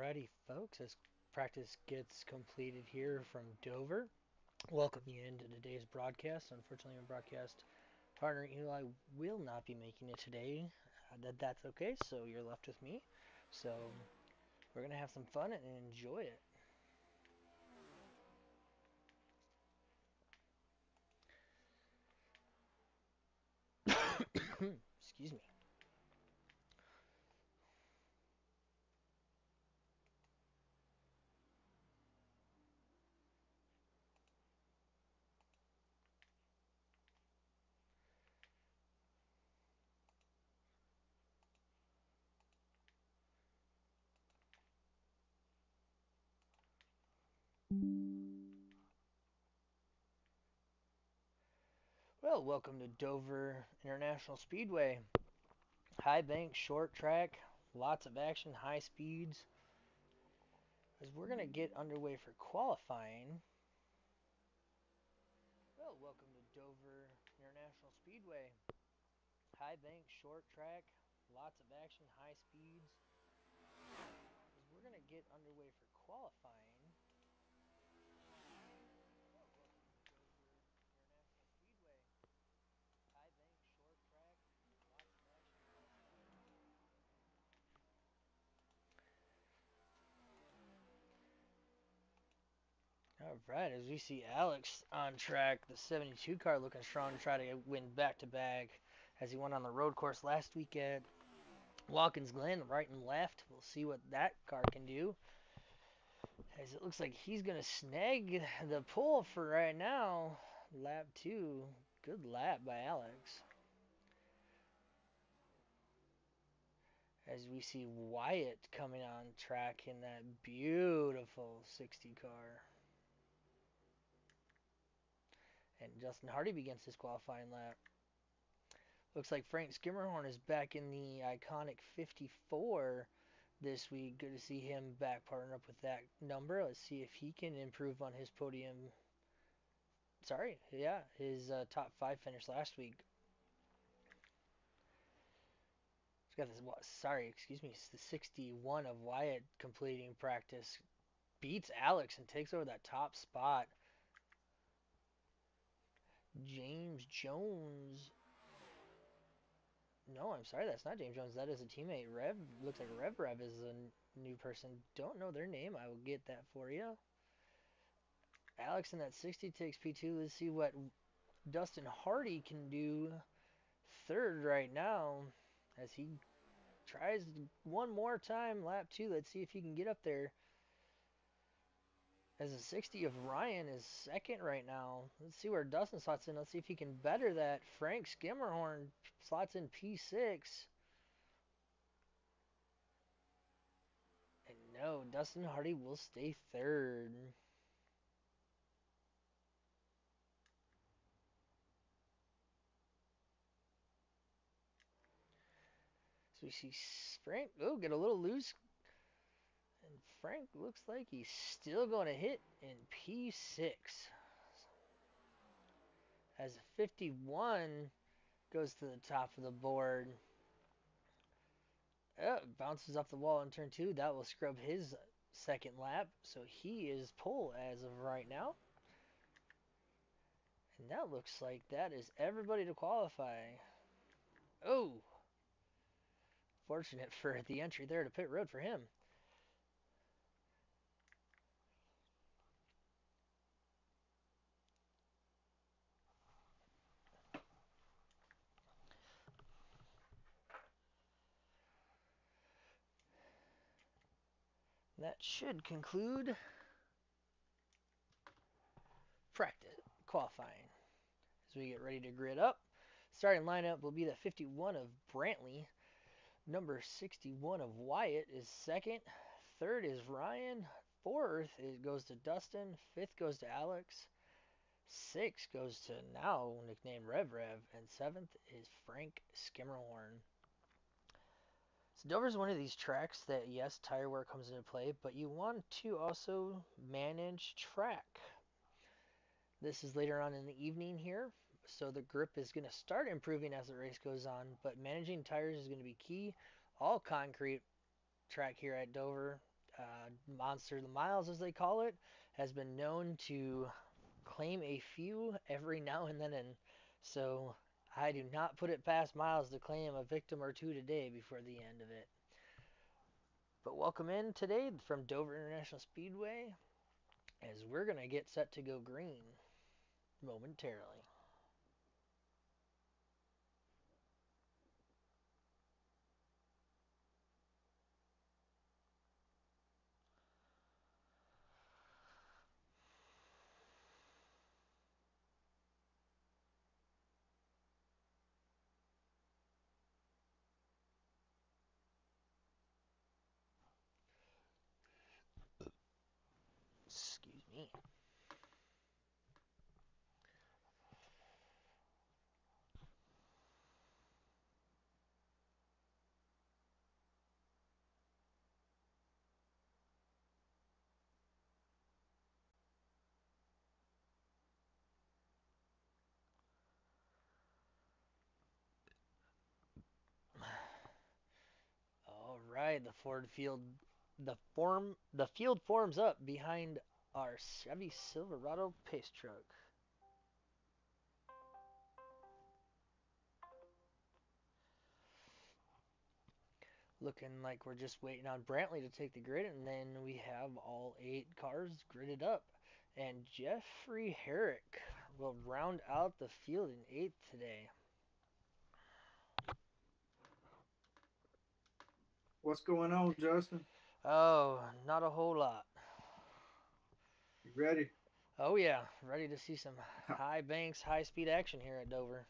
Alrighty, folks, as practice gets completed here from Dover, welcome you into today's broadcast. Unfortunately, my broadcast partner Eli will not be making it today. That's okay, so you're left with me. So we're going to have some fun and enjoy it. Excuse me. Well, welcome to Dover International Speedway. High bank, short track, lots of action, high speeds. As we're going to get underway for qualifying, well, welcome to Dover International Speedway. High bank, short track, lots of action, high speeds. As we're going to get underway for qualifying. Well, welcome to Dover International Speedway. High bank, short track, lots of action, high speeds. All right, as we see Alex on track, the 72 car looking strong to try to win back to back as he went on the road course last week at Watkins Glen, right and left. We'll see what that car can do. As it looks like he's going to snag the pole for right now. Lap 2. Good lap by Alex. As we see Wyatt coming on track in that beautiful 60 car. And Justin Hardee begins his qualifying lap. Looks like Frank Skimmerhorn is back in the iconic 54 this week. Good to see him back partnered up with that number. Let's see if he can improve on his podium. Sorry, yeah, his top 5 finish last week. He's got this. Sorry, excuse me. It's the 61 of Wyatt completing practice. Beats Alex and takes over that top spot. James Jones. No, I'm sorry, that's not James Jones. That is a teammate. Rev looks like Rev is a new person. Don't know their name. I will get that for you. Alex in that 60 takes P2. Let's see what Dustin Hardee can do. Third right now as he tries one more time. Lap 2. Let's see if he can get up there. As a 60 of Ryan is second right now. Let's see where Dustin slots in. Let's see if he can better that. Frank Skimmerhorn slots in P6. And no, Dustin Hardee will stay third. So we see Frank get a little loose. And Frank looks like he's still going to hit in P6. As 51 goes to the top of the board. Bounces off the wall in turn 2. That will scrub his second lap. So he is pole as of right now. And that looks like that is everybody to qualify. Oh! Fortunate for the entry there to pit road for him. That should conclude practice qualifying as we get ready to grid up. Starting lineup will be the 51 of Brantley. Number 61 of Wyatt is second. Third is Ryan. Fourth it goes to Dustin. Fifth goes to Alex. Sixth goes to now nicknamed Rev. And seventh is Frank Skimmerhorn. So Dover's one of these tracks that, yes, tire wear comes into play, but you want to also manage track. This is later on in the evening here, so the grip is going to start improving as the race goes on, but managing tires is going to be key. All concrete track here at Dover. Monster of the Miles, as they call it, has been known to claim a few every now and then. And so I do not put it past Miles to claim a victim or two today before the end of it. But welcome in today from Dover International Speedway as we're going to get set to go green momentarily. Excuse me. All right, the field forms up behind our Chevy Silverado pace truck. Looking like we're just waiting on Brantley to take the grid, and then we have all 8 cars gridded up. And Jeffrey Herrick will round out the field in 8th today. What's going on, Justin? Oh, not a whole lot. You ready? Oh yeah, ready to see some high banks, high speed action here at Dover.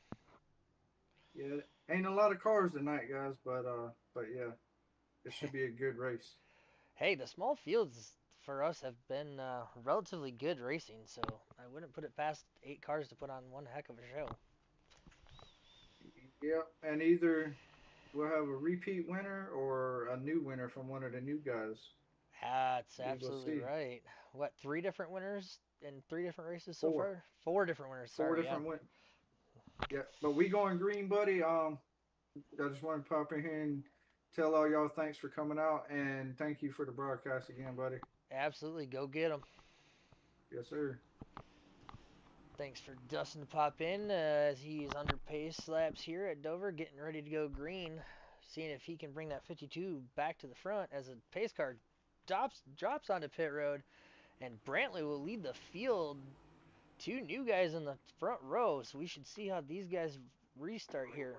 Yeah, ain't a lot of cars tonight, guys, but yeah, it should be a good race. Hey, the small fields for us have been relatively good racing, so I wouldn't put it past 8 cars to put on one heck of a show. Yeah, and either we'll have a repeat winner or a new winner from one of the new guys. That's We will absolutely see. right. What, 3 different winners in 3 different races so Four, far? 4 different winners, four sorry, yeah. different win. Yeah, but we going green, buddy. I just want to pop in here and tell all y'all thanks for coming out and thank you for the broadcast again, buddy. Absolutely, go get them. Yes, sir. Thanks for Dustin to pop in as he's under pace laps here at Dover, getting ready to go green. Seeing if he can bring that 52 back to the front as a pace car drops onto pit road. And Brantley will lead the field. 2 new guys in the front row, so we should see how these guys restart here.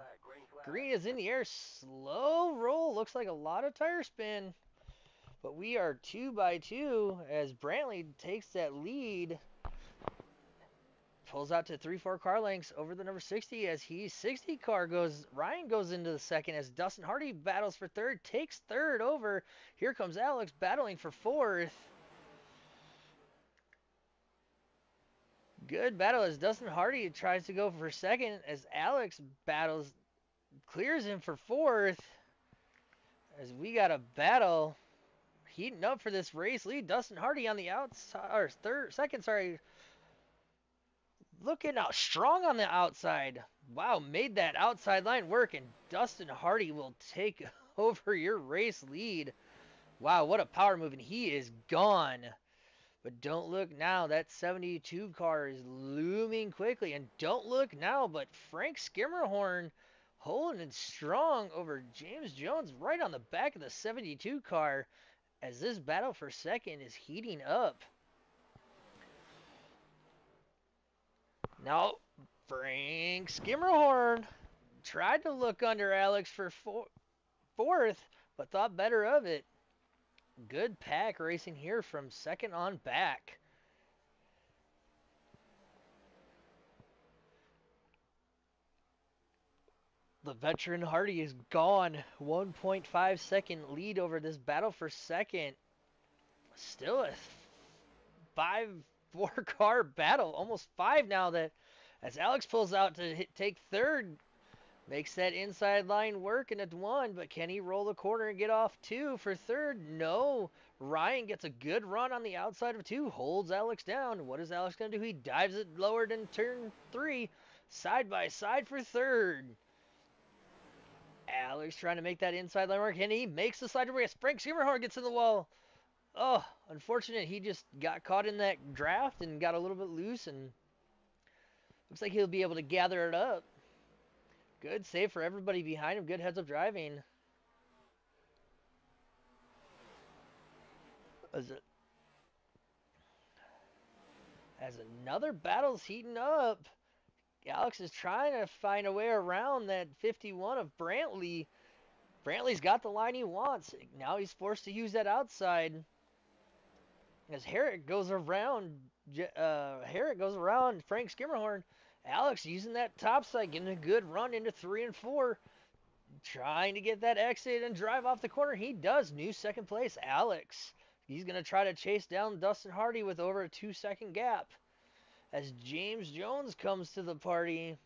Green is in the air, slow roll, looks like a lot of tire spin. But we are 2 by 2 as Brantley takes that lead. Pulls out to 3-4 car lengths over the number 60 as he's 60 car goes. Ryan goes into the second as Dustin Hardee battles for third, takes third over. Here comes Alex battling for fourth. Good battle as Dustin Hardee tries to go for second as Alex clears him for fourth. As we got a battle heating up for this race lead. Dustin Hardee on the outside, or second, sorry, looking out strong on the outside. Wow, made that outside line work, and Dustin Hardee will take over your race lead. Wow, what a power move, and he is gone. But don't look now, that 72 car is looming quickly. And don't look now, but Frank Skimmerhorn holding it strong over James Jones right on the back of the 72 car as this battle for second is heating up. Now, Frank Skimmerhorn tried to look under Alex for fourth, but thought better of it. Good pack racing here from second on back. The veteran Hardy is gone. 1.5 second lead over this battle for second. Still a 5-4 car battle. Almost 5 now that as Alex pulls out to take third. Makes that inside line work and it's 1, but can he roll the corner and get off 2 for third? No. Ryan gets a good run on the outside of 2, holds Alex down. What is Alex going to do? He dives it lower than turn 3, side by side for third. Alex trying to make that inside line work, and he makes the side race. Frank Skimmerhorn gets in the wall. Oh, unfortunate. He just got caught in that draft and got a little bit loose, and looks like he'll be able to gather it up. Good save for everybody behind him. Good heads up driving. As, as another battle's heating up, Alex is trying to find a way around that 51 of Brantley. Brantley's got the line he wants. Now he's forced to use that outside. As Herrick goes around Frank Skimmerhorn. Alex using that top side, getting a good run into 3 and 4, trying to get that exit and drive off the corner. He does. New second place, Alex. He's going to try to chase down Dustin Hardee with over a 2-second gap. As James Jones comes to the party,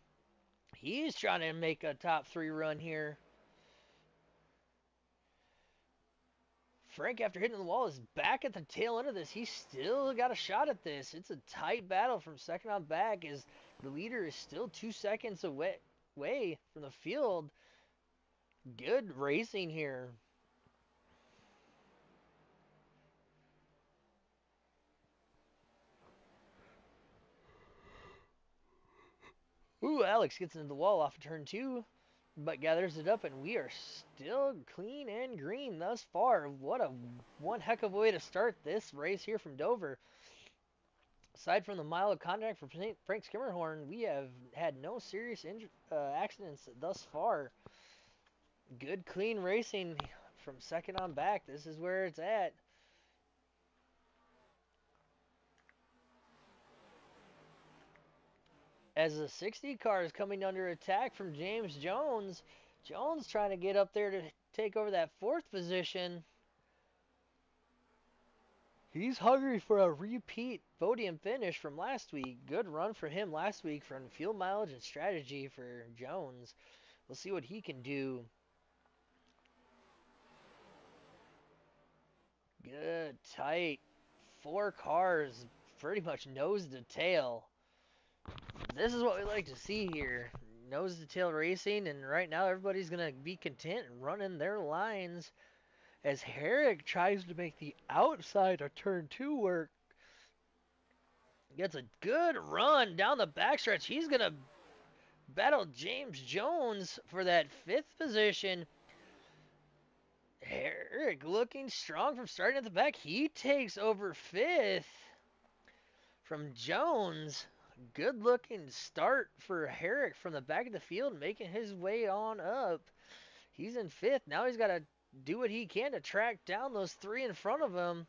he's trying to make a top 3 run here. Frank, after hitting the wall, is back at the tail end of this. He's still got a shot at this. It's a tight battle from second on back as the leader is still 2 seconds away from the field. Good racing here. Ooh, Alex gets into the wall off of turn 2, but gathers it up, and we are still clean and green thus far. What a one heck of a way to start this race here from Dover. Aside from the mild contact for Frank Skimmerhorn, we have had no serious accidents thus far. Good, clean racing from second on back. This is where it's at. As the 60 car is coming under attack from James Jones, Jones trying to get up there to take over that 4th position. He's hungry for a repeat podium finish from last week. Good run for him last week from fuel mileage and strategy for Jones. We'll see what he can do. Good, tight. 4 cars, pretty much nose to tail. This is what we like to see here. Nose to tail racing, and right now everybody's going to be content running their lines as Herrick tries to make the outside of turn 2 work. Gets a good run down the backstretch. He's going to battle James Jones for that 5th position. Herrick looking strong from starting at the back. He takes over 5th from Jones. Good looking start for Herrick from the back of the field, making his way on up. He's in 5th. Now he's got to do what he can to track down those 3 in front of him.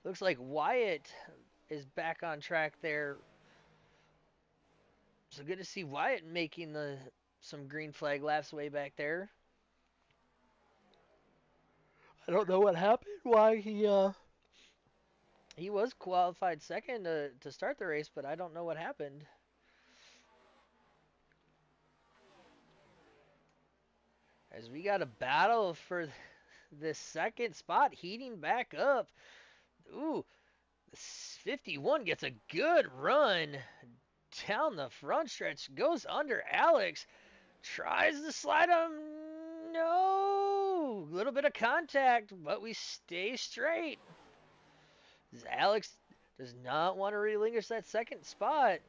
Looks like Wyatt is back on track there. So good to see Wyatt making some green flag laps way back there. I don't know what happened, why he was qualified second to start the race, but I don't know what happened. As we got a battle for this second spot heating back up. Ooh, 51 gets a good run down the front stretch. Goes under Alex. Tries to slide him. No. A little bit of contact, but we stay straight. Alex does not want to relinquish that second spot.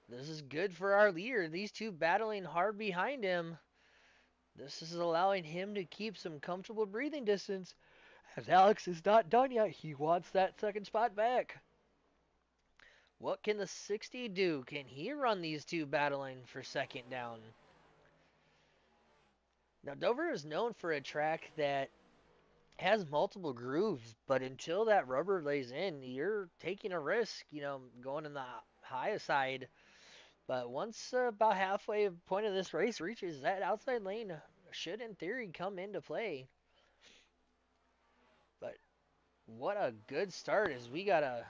This is good for our leader. These two battling hard behind him. This is allowing him to keep some comfortable breathing distance. As Alex is not done yet, he wants that second spot back. What can the 60 do? Can he run these two battling for second down? Now, Dover is known for a track that has multiple grooves, but until that rubber lays in, you're taking a risk, going in the high side. But once about halfway point of this race reaches, that outside lane should, in theory, come into play. But what a good start as we got a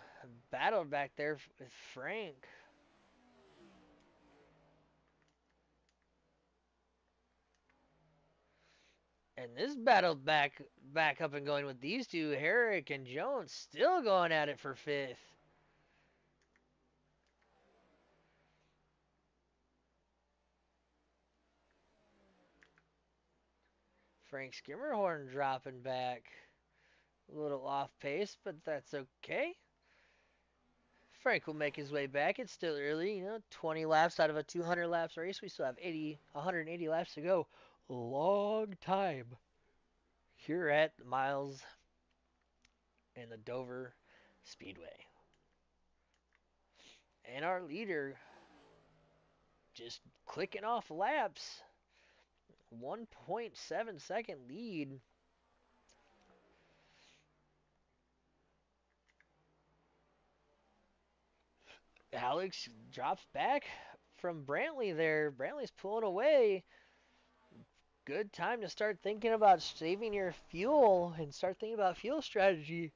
battle back there with Frank. And this battle back up and going with these two, Herrick and Jones, still going at it for 5th. Frank Skimmerhorn dropping back. A little off pace, but that's okay. Frank will make his way back. It's still early, 20 laps out of a 200 laps race. We still have 180 laps to go. Long time here at Miles and the Dover Speedway. And our leader just clicking off laps. 1.7-second lead. Alex drops back from Brantley there. Brantley's pulling away. Good time to start thinking about saving your fuel and start thinking about fuel strategy.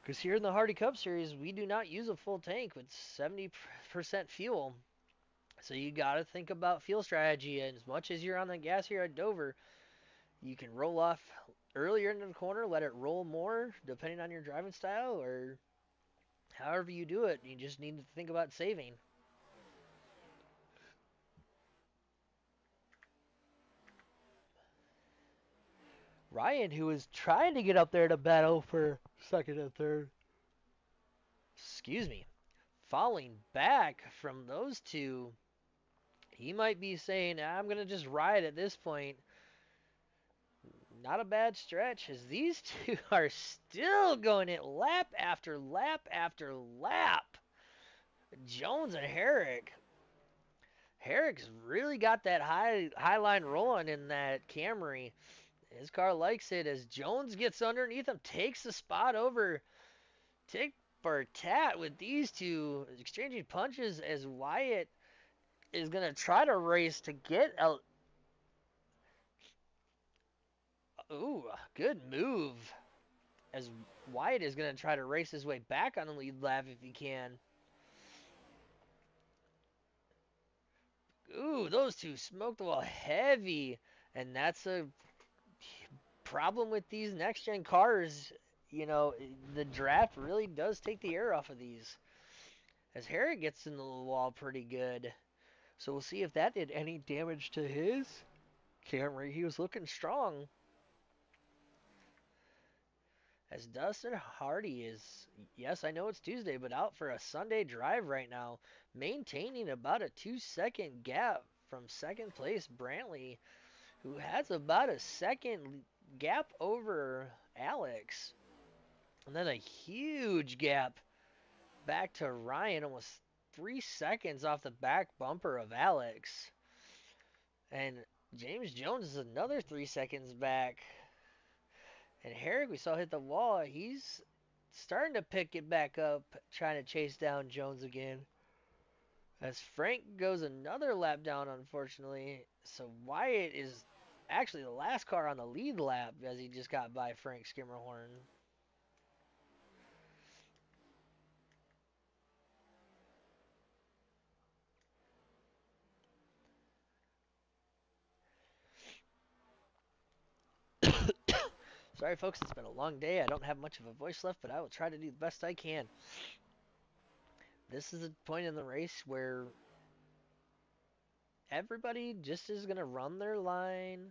Because here in the Hardee Cup Series, we do not use a full tank with 70% fuel. So you got to think about fuel strategy. And as much as you're on the gas here at Dover, you can roll off earlier into the corner, let it roll more, depending on your driving style, or however you do it. You just need to think about saving. Ryan, who was trying to get up there to battle for second and third, excuse me, falling back from those two, he might be saying, I'm going to just ride at this point. Not a bad stretch, as these two are still going at lap after lap after lap. Jones and Herrick. Herrick's really got that high line rolling in that Camry. His car likes it as Jones gets underneath him, takes the spot over. Tick for tat with these two exchanging punches as Wyatt is going to try to race to get a. Ooh, good move. As Wyatt is going to try to race his way back on the lead lap if he can. Ooh, those two smoked the wall heavy. And that's a problem with these next gen cars. The draft really does take the air off of these. As Herrick gets in the wall pretty good. So we'll see if that did any damage to his Camry. He was looking strong. As Dustin Hardee is, yes, I know it's Tuesday, but out for a Sunday drive right now, maintaining about a 2-second gap from second place Brantley, who has about a second gap over Alex. And then a huge gap back to Ryan, almost 3 seconds off the back bumper of Alex. And James Jones is another 3 seconds back. And Herrick, we saw hit the wall. He's starting to pick it back up, trying to chase down Jones again. As Frank goes another lap down, unfortunately. So Wyatt is actually the last car on the lead lap as he just got by Frank Skimmerhorn. Sorry, folks, it's been a long day. I don't have much of a voice left, but I will try to do the best I can. This is a point in the race where everybody just is going to run their line,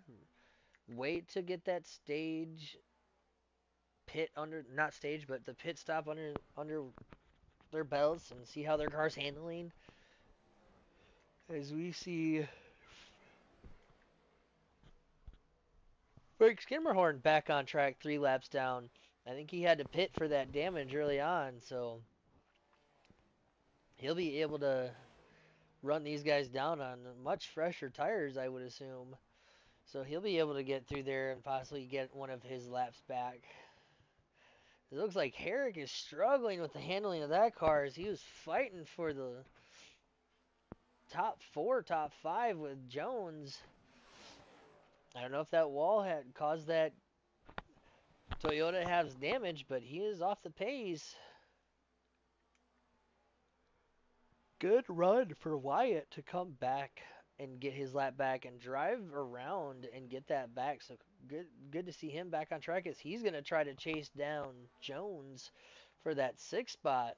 wait to get that stage pit under, not stage, but the pit stop under their belts and see how their car's handling. As we see Frank Skimmerhorn back on track 3 laps down. I think he had to pit for that damage early on, so he'll be able to run these guys down on much fresher tires, I would assume. So he'll be able to get through there and possibly get one of his laps back. It looks like Herrick is struggling with the handling of that car as he was fighting for the top 4, top 5 with Jones. I don't know if that wall had caused that Toyota to have damage, but he is off the pace. Good run for Wyatt to come back and get his lap back and drive around and get that back. So good to see him back on track as he's going to try to chase down Jones for that 6th spot.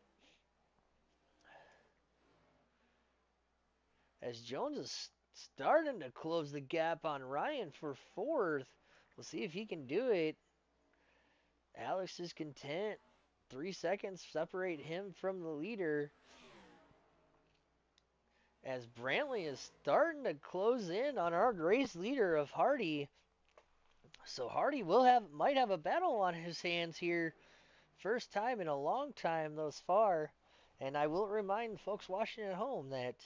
As Jones is starting to close the gap on Ryan for 4th. We'll see if he can do it. Alex is content. 3 seconds separate him from the leader as Brantley is starting to close in on our race leader of Hardee. So Hardee might have a battle on his hands here. First time in a long time thus far. And I will remind folks watching at home that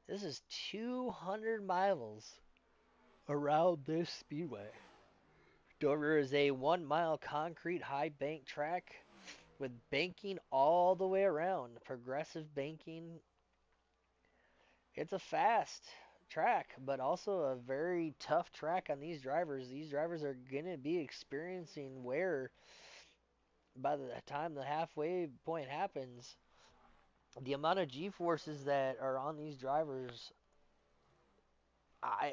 this is 200 miles around this speedway. Dover is a 1 mile concrete high bank track with banking all the way around. Progressive banking. It's a fast track, but also a very tough track on these drivers. These drivers are going to be experiencing wear by the time the halfway point happens. The amount of G forces that are on these drivers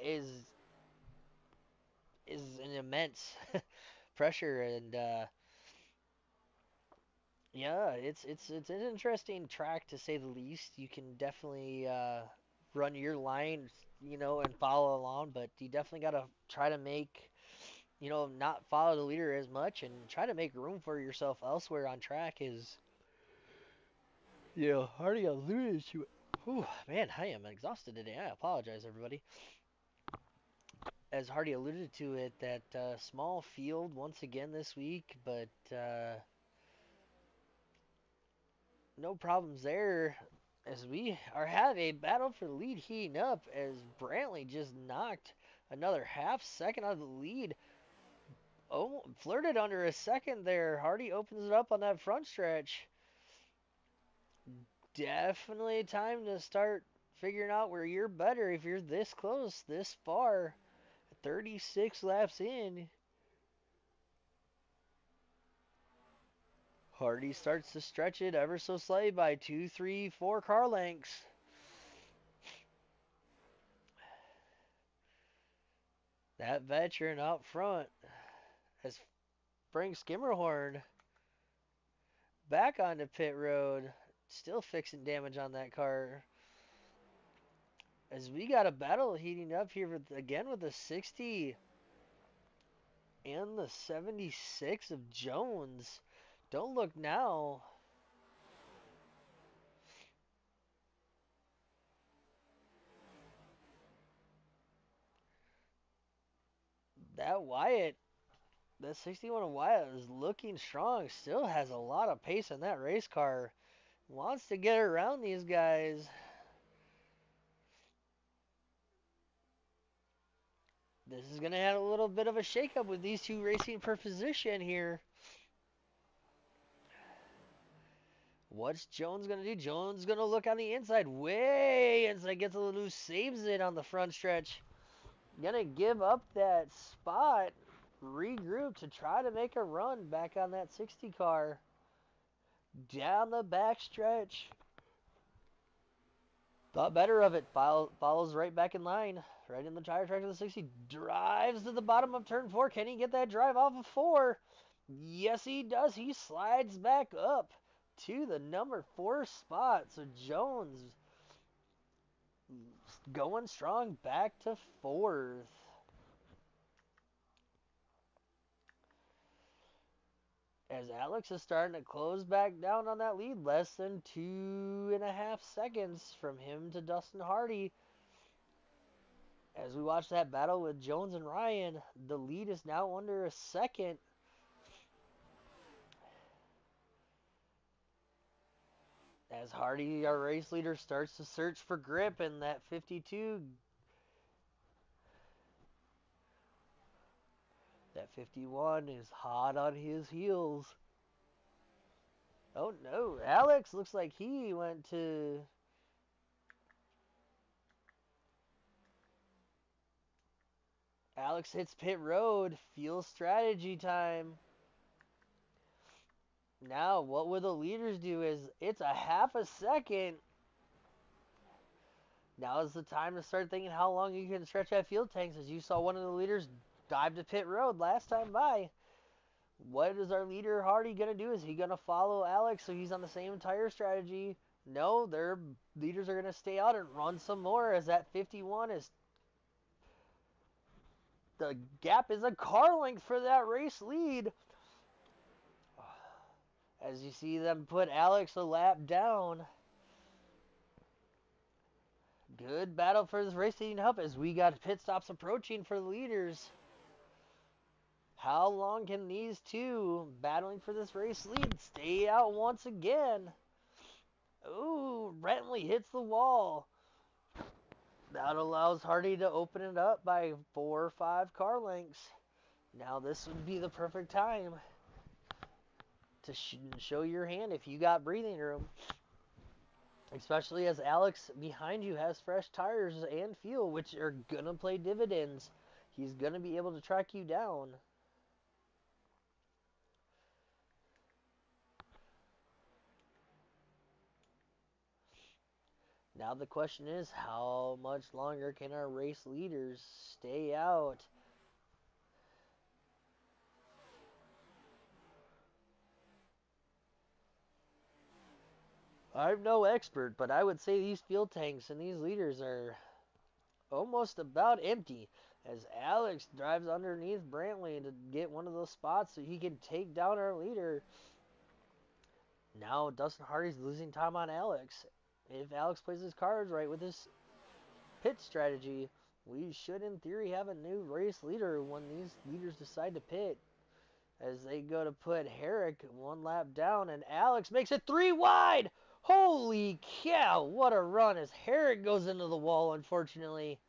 is an immense pressure, and yeah, it's an interesting track to say the least. You can definitely run your line, and follow along, but you definitely got to try to make, not follow the leader as much and try to make room for yourself elsewhere on track. Is Hardy alluded to it. Whew, man, I am exhausted today. I apologize, everybody. As Hardy alluded to it, that small field once again this week, but no problems there. As we have a battle for the lead heating up, as Brantley just knocked another half second out of the lead. Oh, flirted under a second there. Hardy opens it up on that front stretch. Definitely time to start figuring out where you're better if you're this close, this far. 36 laps in. Hardy starts to stretch it ever so slightly by 2, 3, 4 car lengths. That veteran out front has Frank Skimmerhorn back onto pit road. Still fixing damage on that car. As we got a battle heating up here again with the 60 and the 76 of Jones. Don't look now. That Wyatt, that 61 of Wyatt is looking strong. Still has a lot of pace in that race car. Wants to get around these guys. This is going to have a little bit of a shakeup with these two racing for position here. What's Jones going to do? Jones going to look on the inside. Way inside. Gets a little loose. Saves it on the front stretch. Going to give up that spot. Regroup to try to make a run back on that 60 car. Down the back stretch. Thought better of it. Follows right back in line. Right in the tire track of the 60. Drives to the bottom of turn 4. Can he get that drive off of 4? Yes, he does. He slides back up to the number 4 spot. So Jones going strong back to 4th. As Alex is starting to close back down on that lead. Less than 2.5 seconds from him to Dustin Hardy. As we watch that battle with Jones and Ryan, the lead is now under a second. As Hardy, our race leader, starts to search for grip in that 52. That 51 is hot on his heels. Oh no, Alex looks like he went to... Alex hits pit road. Fuel strategy time. Now, what will the leaders do is it's a half a second. Now is the time to start thinking how long you can stretch that fuel tanks, as you saw one of the leaders dive to pit road last time by. What is our leader Hardy going to do? Is he going to follow Alex so he's on the same tire strategy? No, their leaders are going to stay out and run some more, as that 51 is The gap is a car length for that race lead. As you see them put Alex a lap down. Good battle for this race leading up as we got pit stops approaching for the leaders. How long can these two battling for this race lead stay out once again? Ooh, Rentley hits the wall. That allows Hardee to open it up by 4 or 5 car lengths. Now this would be the perfect time to show your hand if you got breathing room. Especially as Alex behind you has fresh tires and fuel, which are going to play dividends. He's going to be able to track you down. Now the question is, how much longer can our race leaders stay out? I'm no expert, but I would say these fuel tanks and these leaders are almost about empty. As Alex drives underneath Brantley to get one of those spots so he can take down our leader. Now Dustin Hardy's losing time on Alex. If Alex plays his cards right with his pit strategy, we should in theory have a new race leader when these leaders decide to pit. As they go to put Herrick 1 lap down, and Alex makes it 3 wide. Holy cow, what a run as Herrick goes into the wall, unfortunately.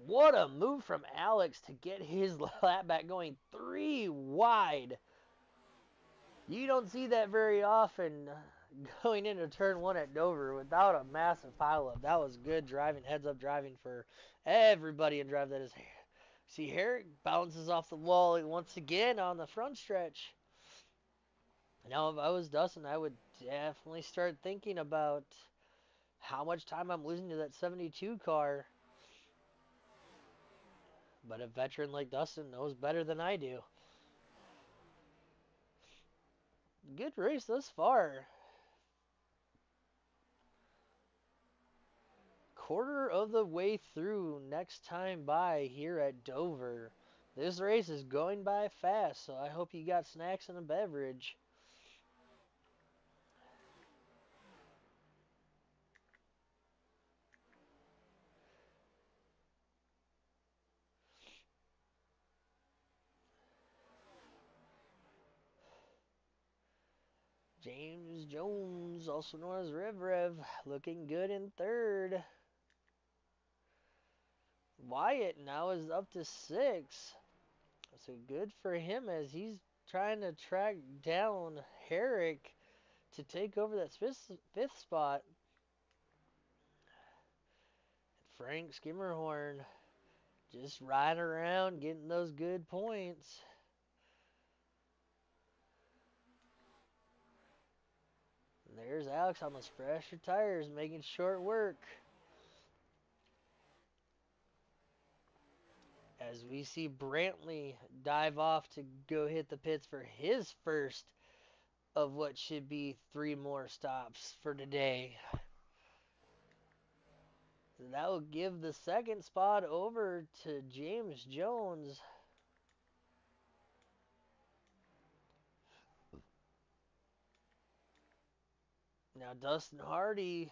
What a move from Alex to get his lap back going 3 wide. You don't see that very often going into turn 1 at Dover without a massive pileup. That was good driving, heads-up driving for everybody in drive that is. See, Herrick bounces off the wall once again on the front stretch. Now, if I was Dustin, I would definitely start thinking about how much time I'm losing to that 72 car. But a veteran like Dustin knows better than I do. Good race thus far. Quarter of the way through next time by here at Dover. This race is going by fast, so I hope you got snacks and a beverage. James Jones, also known as Rev, looking good in third. Wyatt now is up to 6. So good for him as he's trying to track down Herrick to take over that fifth spot. Frank Skimmerhorn just riding around getting those good points. And there's Alex on those fresher tires making short work. As we see Brantley dive off to go hit the pits for his first of what should be 3 more stops for today. So that will give the second spot over to James Jones. Now Dustin Hardee,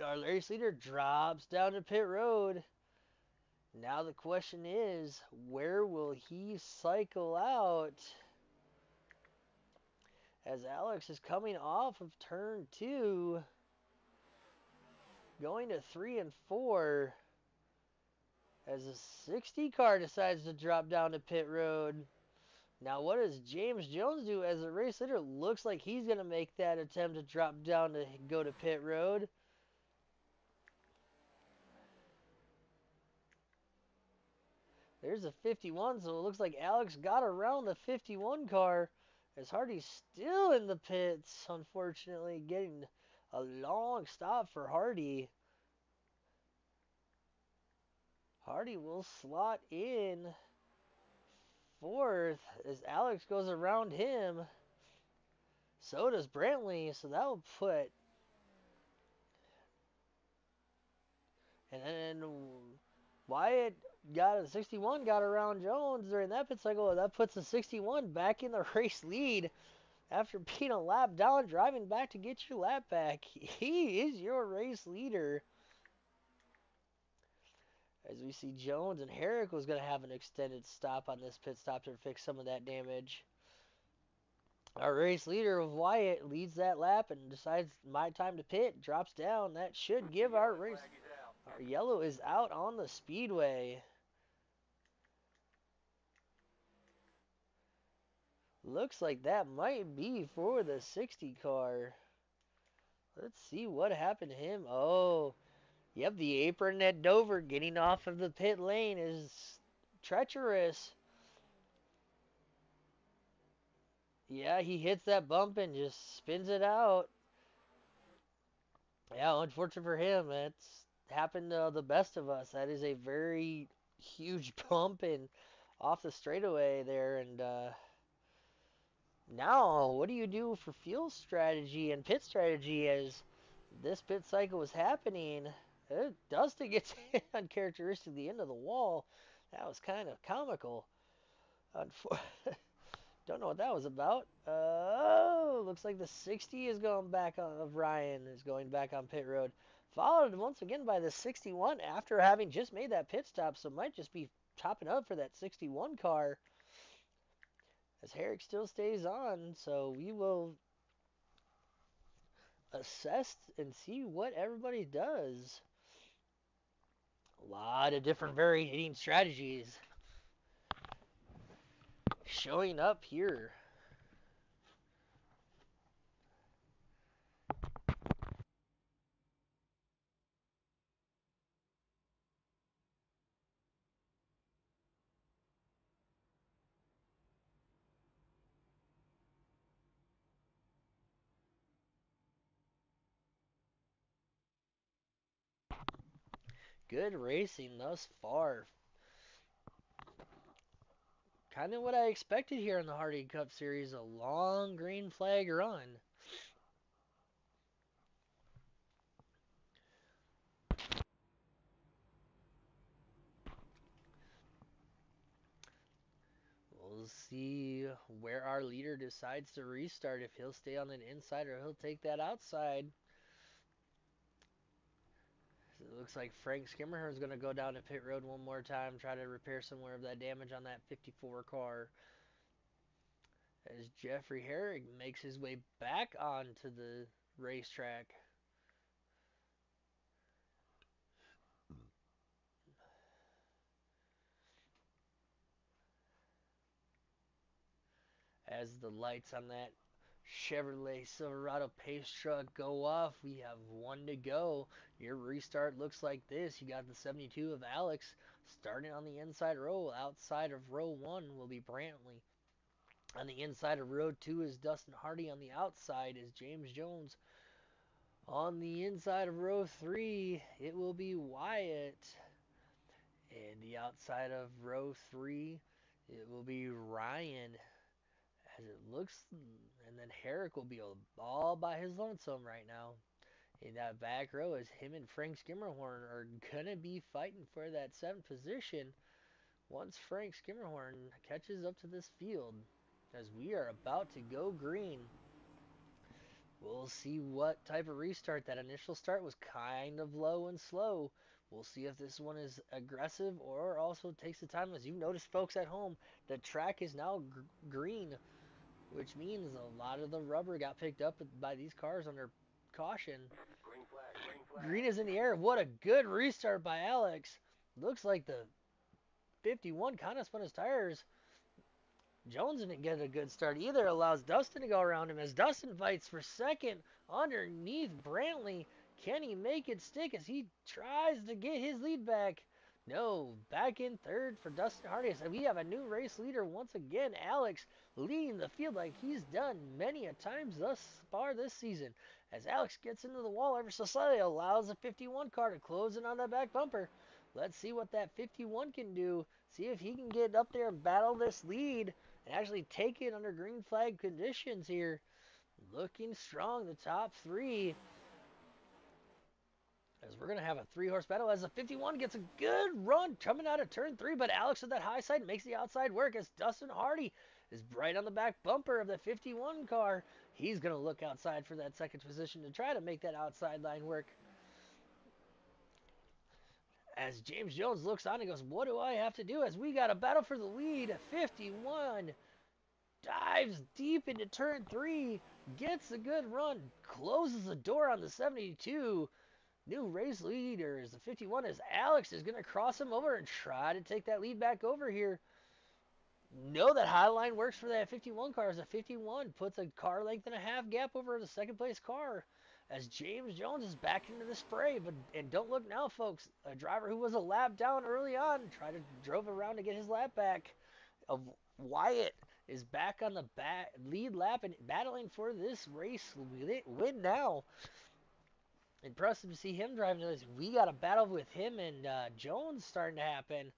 our race leader, drops down to pit road. Now the question is, where will he cycle out? As Alex is coming off of turn 2, going to 3 and 4. As a 60 car decides to drop down to pit road. Now what does James Jones do as a race leader? Looks like he's going to make that attempt to drop down to go to pit road. There's a 51, so it looks like Alex got around the 51 car as Hardee's still in the pits, unfortunately, getting a long stop for Hardee. Hardee will slot in 4th as Alex goes around him. So does Brantley, so that will put... And then Wyatt got 61 got around Jones during that pit cycle. That puts the 61 back in the race lead after being a lap down, driving back to get your lap back. He is your race leader. As we see Jones and Herrick was going to have an extended stop on this pit stop to fix some of that damage. Our race leader of Wyatt leads that lap and decides my time to pit, drops down. That should give our race. Our yellow is out on the speedway. Looks like that might be for the 60 car. Let's see what happened to him. Oh, yep, the apron at Dover getting off of the pit lane is treacherous. Yeah, he hits that bump and just spins it out. Yeah, unfortunate for him. That's happened to the best of us. That is a very huge bump and off the straightaway there. And now, what do you do for fuel strategy and pit strategy as this pit cycle was happening? Dustin gets uncharacteristically into the wall. That was kind of comical. Unfor- Don't know what that was about. Oh, looks like the 60 is going back on, of Ryan is going back on pit road. Followed once again by the 61 after having just made that pit stop, so might just be topping up for that 61 car as Herrick still stays on. So we will assess and see what everybody does. A lot of different varying strategies showing up here. Good racing thus far. Kind of what I expected here in the Hardee Cup Series, a long green flag run. We'll see where our leader decides to restart, if he'll stay on the inside or he'll take that outside. It looks like Frank Skimmerhorn is going to go down to pit road one more time, try to repair some more of that damage on that 54 car. As Jeffrey Herrick makes his way back onto the racetrack. As the lights on that Chevrolet Silverado pace truck go off, we have one to go. Your restart looks like this. You got the 72 of Alex starting on the inside row. Outside of row 1 will be Brantley. On the inside of row 2 is Dustin Hardee. On the outside is James Jones. On the inside of row 3, it will be Wyatt. And the outside of row 3, it will be Ryan. As it looks, and then Herrick will be all by his lonesome right now. In that back row is him and Frank Skimmerhorn are gonna be fighting for that 7th position once Frank Skimmerhorn catches up to this field. As we are about to go green. We'll see what type of restart. That initial start was kind of low and slow. We'll see if this one is aggressive or also takes the time. As you notice, folks at home, the track is now green, which means a lot of the rubber got picked up by these cars under caution. Green flag, green flag. Green is in the air. What a good restart by Alex. Looks like the 51 kind of spun his tires. Jones didn't get a good start either. Allows Dustin to go around him as Dustin fights for second underneath Brantley. Can he make it stick as he tries to get his lead back? No, back in third for Dustin Hardee. So we have a new race leader once again. Alex leading the field like he's done many a times thus far this season. As Alex gets into the wall ever so slightly, allows the 51 car to close in on that back bumper. Let's see what that 51 can do. See if he can get up there and battle this lead and actually take it under green flag conditions here. Looking strong, the top 3. As we're going to have a 3-horse battle as the 51 gets a good run coming out of turn 3, but Alex with that high side makes the outside work as Dustin Hardee is right on the back bumper of the 51 car. He's going to look outside for that second position to try to make that outside line work. As James Jones looks on and goes, what do I have to do? As we got a battle for the lead. 51 dives deep into turn 3, gets a good run, closes the door on the 72. New race leader is the 51 as Alex is going to cross him over and try to take that lead back over here. Know that high line works for that 51 car as the 51 puts a car length and a half gap over the second place car as James Jones is back into the spray. And don't look now, folks. A driver who was a lap down early on drove around to get his lap back. Wyatt is back on the lead lap and battling for this race win now. Impressive to see him driving this. We got a battle with him and Jones starting to happen.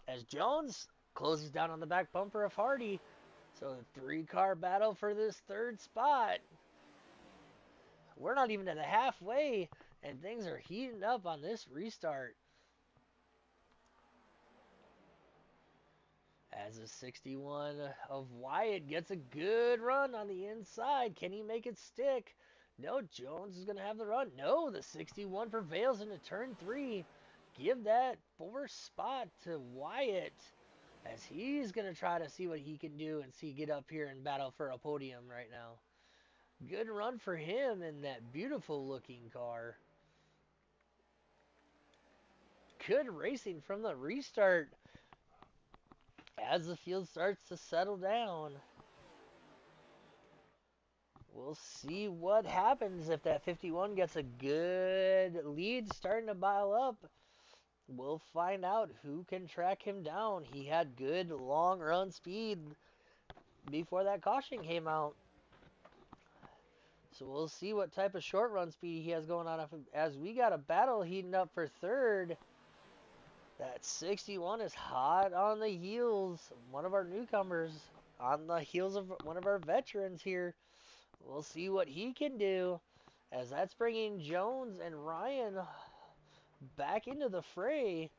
As Jones closes down on the back bumper of Hardee. So a 3-car battle for this third spot. We're not even at the halfway, and things are heating up on this restart. As a 61 of Wyatt gets a good run on the inside. Can he make it stick? No, Jones is going to have the run. No, the 61 prevails into turn 3. Give that 4th spot to Wyatt as he's going to try to see what he can do and get up here and battle for a podium right now. Good run for him in that beautiful looking car. Good racing from the restart as the field starts to settle down. We'll see what happens if that 51 gets a good lead starting to pile up. We'll find out who can track him down. He had good long run speed before that caution came out. So we'll see what type of short run speed he has going on as we got a battle heating up for third. That 61 is hot on the heels. One of our newcomers on the heels of one of our veterans here. We'll see what he can do as that's bringing Jones and Ryan back into the fray.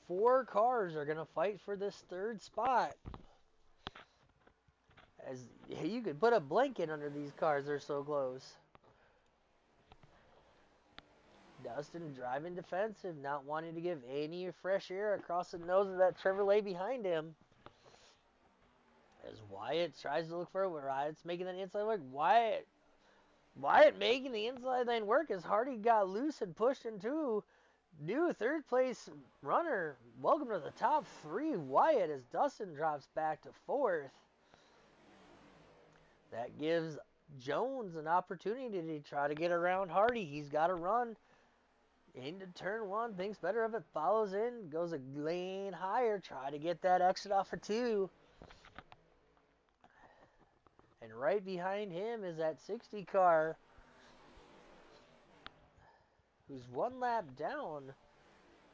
4 cars are going to fight for this third spot. As you could put a blanket under these cars, they're so close. Dustin driving defensive, not wanting to give any fresh air across the nose of that Chevrolet behind him. As Wyatt tries to look for it, Wyatt's making that inside work. Wyatt making the inside lane work as Hardee got loose and pushed into new 3rd place runner. Welcome to the top 3, Wyatt, as Dustin drops back to 4th. That gives Jones an opportunity to try to get around Hardee. He's got to run into turn 1, thinks better of it, follows in, goes a lane higher, try to get that exit off of 2. And right behind him is that 60 car, who's 1 lap down,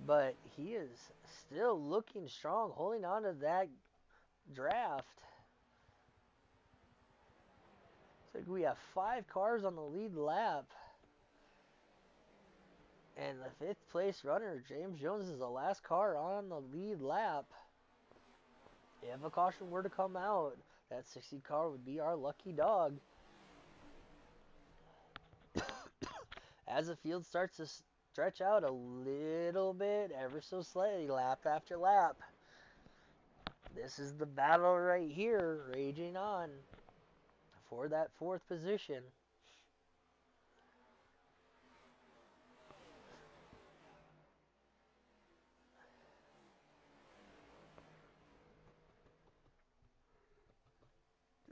but he is still looking strong, holding on to that draft. Looks like we have 5 cars on the lead lap. And the 5th place runner, James Jones, is the last car on the lead lap. If a caution were to come out, that 60 car would be our lucky dog. As the field starts to stretch out a little bit, ever so slightly, lap after lap. This is the battle right here, raging on for that 4th position.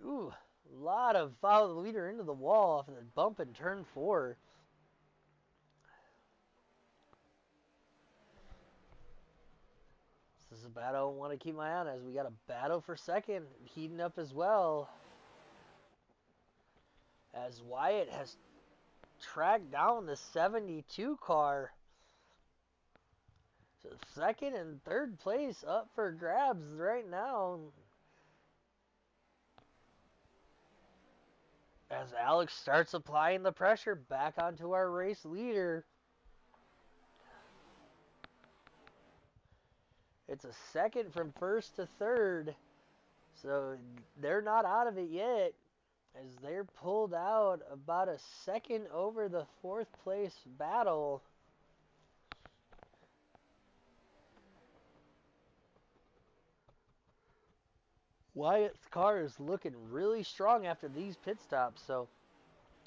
Ooh, a lot of follow the leader into the wall off of the bump in turn 4. This is a battle I want to keep my eye on as we got a battle for second heating up as well. As Wyatt has tracked down the 72 car. So 2nd and 3rd place up for grabs right now. As Alex starts applying the pressure back onto our race leader. It's a second from first to third. So they're not out of it yet, as they're pulled out about a second over the fourth place battle. Wyatt's car is looking really strong after these pit stops, so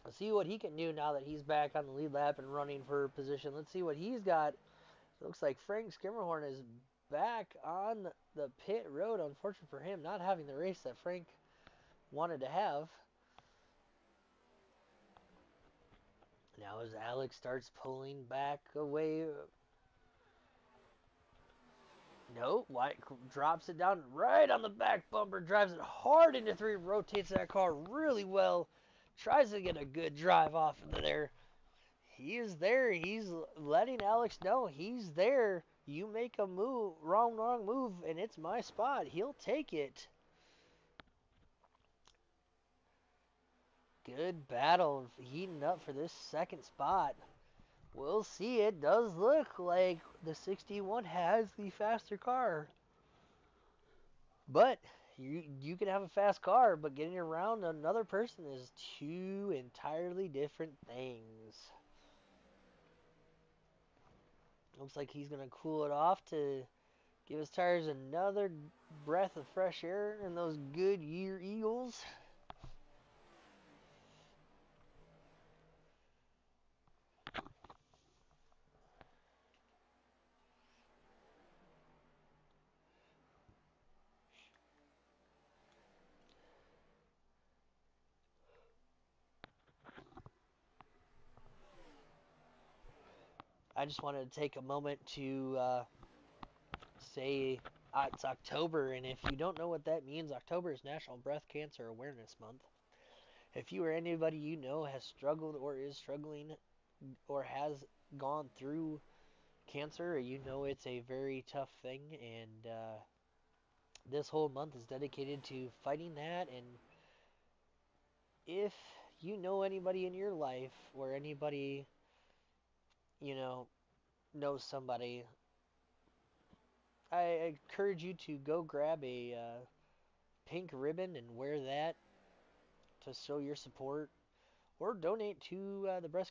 let's see what he can do now that he's back on the lead lap and running for position. Let's see what he's got. Looks like Frank Skimmerhorn is back on the pit road. Unfortunate for him, not having the race that Frank wanted to have. Now as Alex starts pulling back away. No, White drops it down right on the back bumper, drives it hard into three, rotates that car really well, tries to get a good drive off into there. He is there. He's letting Alex know he's there. You make a move, wrong move, and it's my spot. He'll take it. Good battle, heating up for this second spot. We'll see. It does look like the 61 has the faster car. But you can have a fast car, but getting around another person is two entirely different things. Looks like he's going to cool it off to give his tires another breath of fresh air in those Goodyear Eagles. I just wanted to take a moment to say it's October, and if you don't know what that means, October is National Breast Cancer Awareness Month. If you or anybody you know has struggled or is struggling or has gone through cancer, you know it's a very tough thing, and this whole month is dedicated to fighting that. And if you know anybody in your life or anybody, you know, knows somebody, I encourage you to go grab a pink ribbon and wear that to show your support, or donate to the breast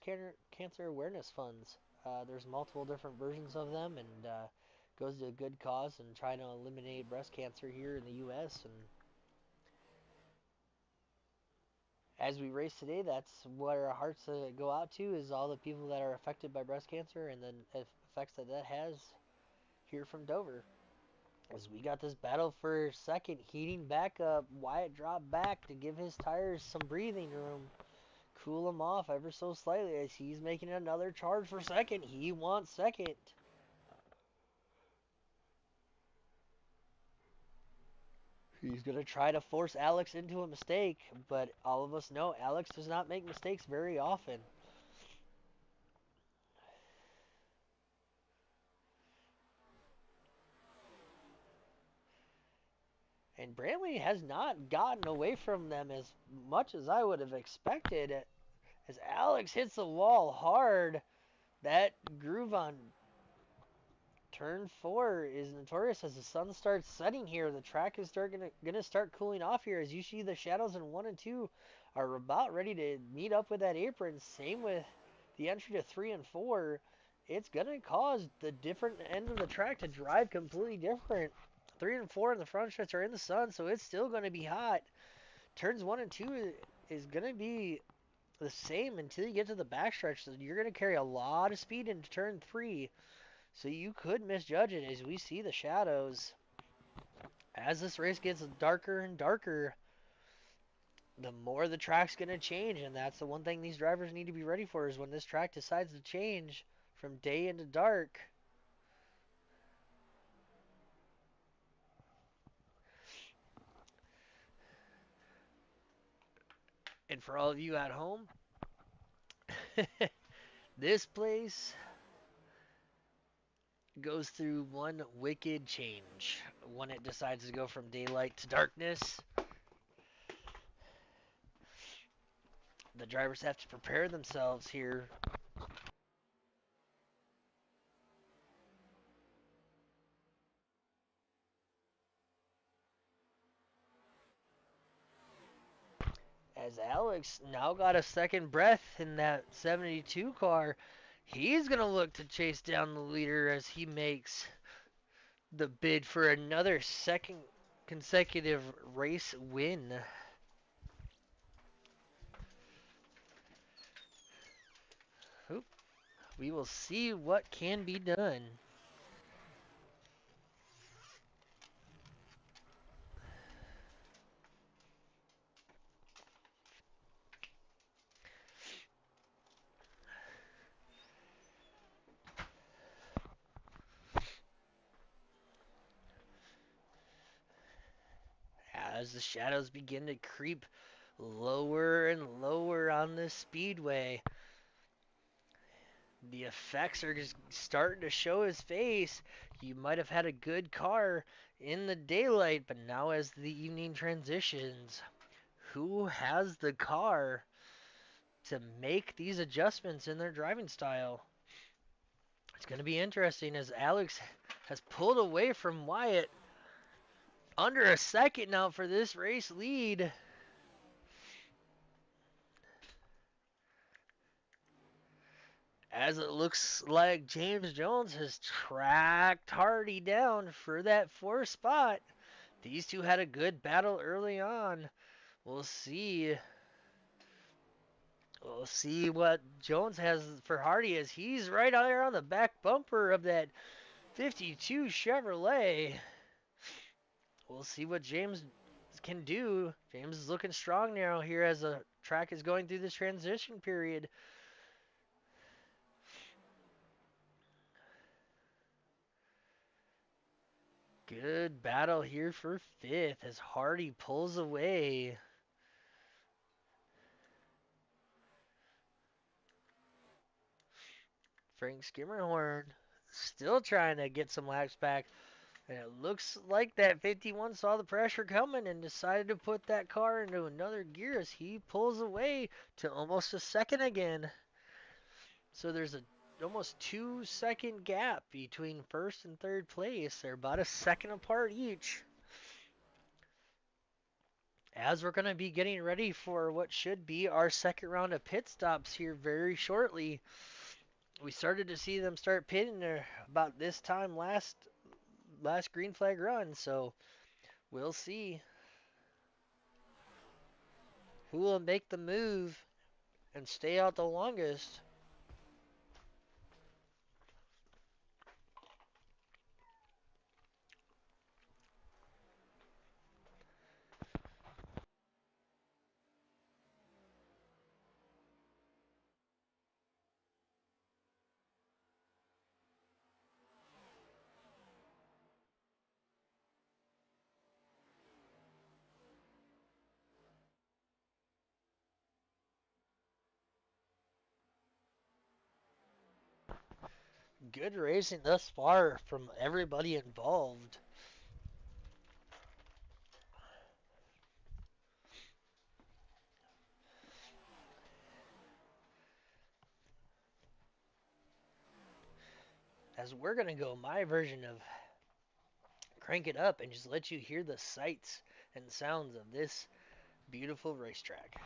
cancer awareness funds. There's multiple different versions of them, and goes to a good cause and trying to eliminate breast cancer here in the U.S. And as we race today, that's what our hearts go out to, is all the people that are affected by breast cancer and the effects that that has here from Dover. As we got this battle for second, heating back up, Wyatt dropped back to give his tires some breathing room, cool them off ever so slightly as he's making another charge for second. He wants second. He's going to try to force Alex into a mistake, but all of us know Alex does not make mistakes very often. And Brantley has not gotten away from them as much as I would have expected. As Alex hits the wall hard, that groove on turn 4 is notorious as the sun starts setting here. The track is gonna start cooling off here as you see the shadows in 1 and 2 are about ready to meet up with that apron. Same with the entry to 3 and 4. It's gonna cause the different end of the track to drive completely different. 3 and 4 in the front stretch are in the sun, so it's still gonna be hot. Turns 1 and 2 is gonna be the same until you get to the backstretch. So you're gonna carry a lot of speed into turn 3. So you could misjudge it as we see the shadows. As this race gets darker and darker, the more the track's going to change. And that's the one thing these drivers need to be ready for, is when this track decides to change from day into dark. And for all of you at home, this place goes through one wicked change when it decides to go from daylight to darkness. The drivers have to prepare themselves here. As Alex now got a second breath in that 72 car, he's going to look to chase down the leader as he makes the bid for another second consecutive race win. Oop, we will see what can be done. As the shadows begin to creep lower and lower on this speedway, the effects are just starting to show his face. You might have had a good car in the daylight, but now as the evening transitions, who has the car to make these adjustments in their driving style? It's going to be interesting as Alex has pulled away from Wyatt under a second now for this race lead. As it looks like James Jones has tracked Hardee down for that fourth spot. These two had a good battle early on. We'll see. We'll see what Jones has for Hardee as he's right there on the back bumper of that 52 Chevrolet. We'll see what James can do. James is looking strong now here as the track is going through this transition period. Good battle here for fifth as Hardee pulls away. Frank Skimmerhorn still trying to get some laps back. And it looks like that 51 saw the pressure coming and decided to put that car into another gear as he pulls away to almost a second again. So there's a almost 2 second gap between first and third place. They're about a second apart each. As we're going to be getting ready for what should be our second round of pit stops here very shortly. We started to see them start pitting about this time last green flag run, so we'll see who will make the move and stay out the longest. Good racing thus far from everybody involved. As we're going to go my version of crank it up and just let you hear the sights and sounds of this beautiful racetrack.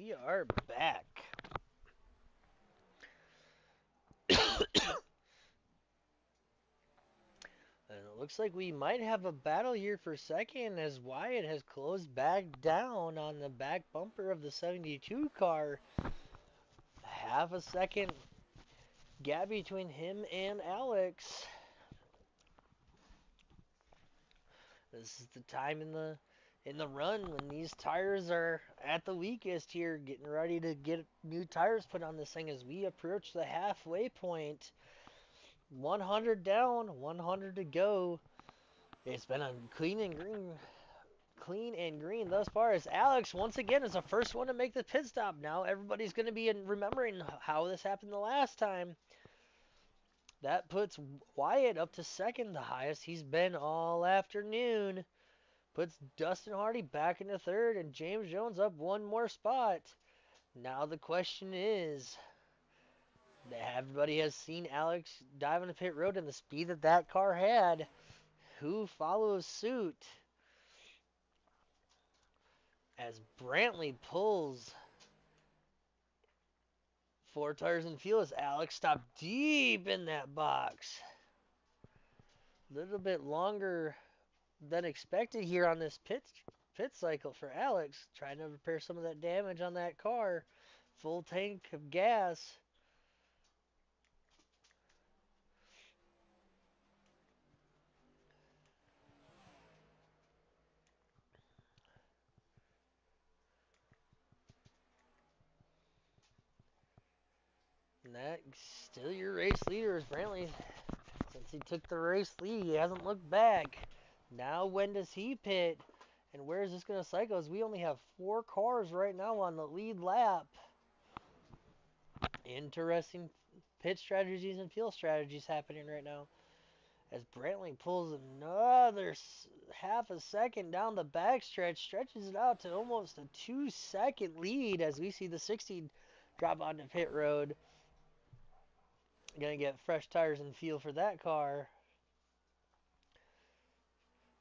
We are back. And it looks like we might have a battle here for second as Wyatt has closed back down on the back bumper of the 72 car. Half a second gap between him and Alex. This is the time in the run when these tires are at the weakest here, getting ready to get new tires put on this thing as we approach the halfway point. 100 down, 100 to go. It's been a clean and green thus far. As Alex once again is the first one to make the pit stop. Now everybody's going to be remembering how this happened the last time. That puts Wyatt up to second, the highest he's been all afternoon. Puts Dustin Hardee back into third and James Jones up one more spot. Now the question is, everybody has seen Alex dive on the pit road and the speed that that car had. Who follows suit? As Brantley pulls 4 tires in fuel as Alex stopped deep in that box. A little bit longer than expected here on this pit cycle for Alex, trying to repair some of that damage on that car. Full tank of gas. And that still your race leader is Brantley. Since he took the race lead, he hasn't looked back. Now when does he pit? And where is this going to cycle? As we only have 4 cars right now on the lead lap. Interesting pit strategies and fuel strategies happening right now. As Brantley pulls another half a second down the backstretch, stretches it out to almost a 2-second lead as we see the 60 drop onto pit road. Gonna get fresh tires and fuel for that car.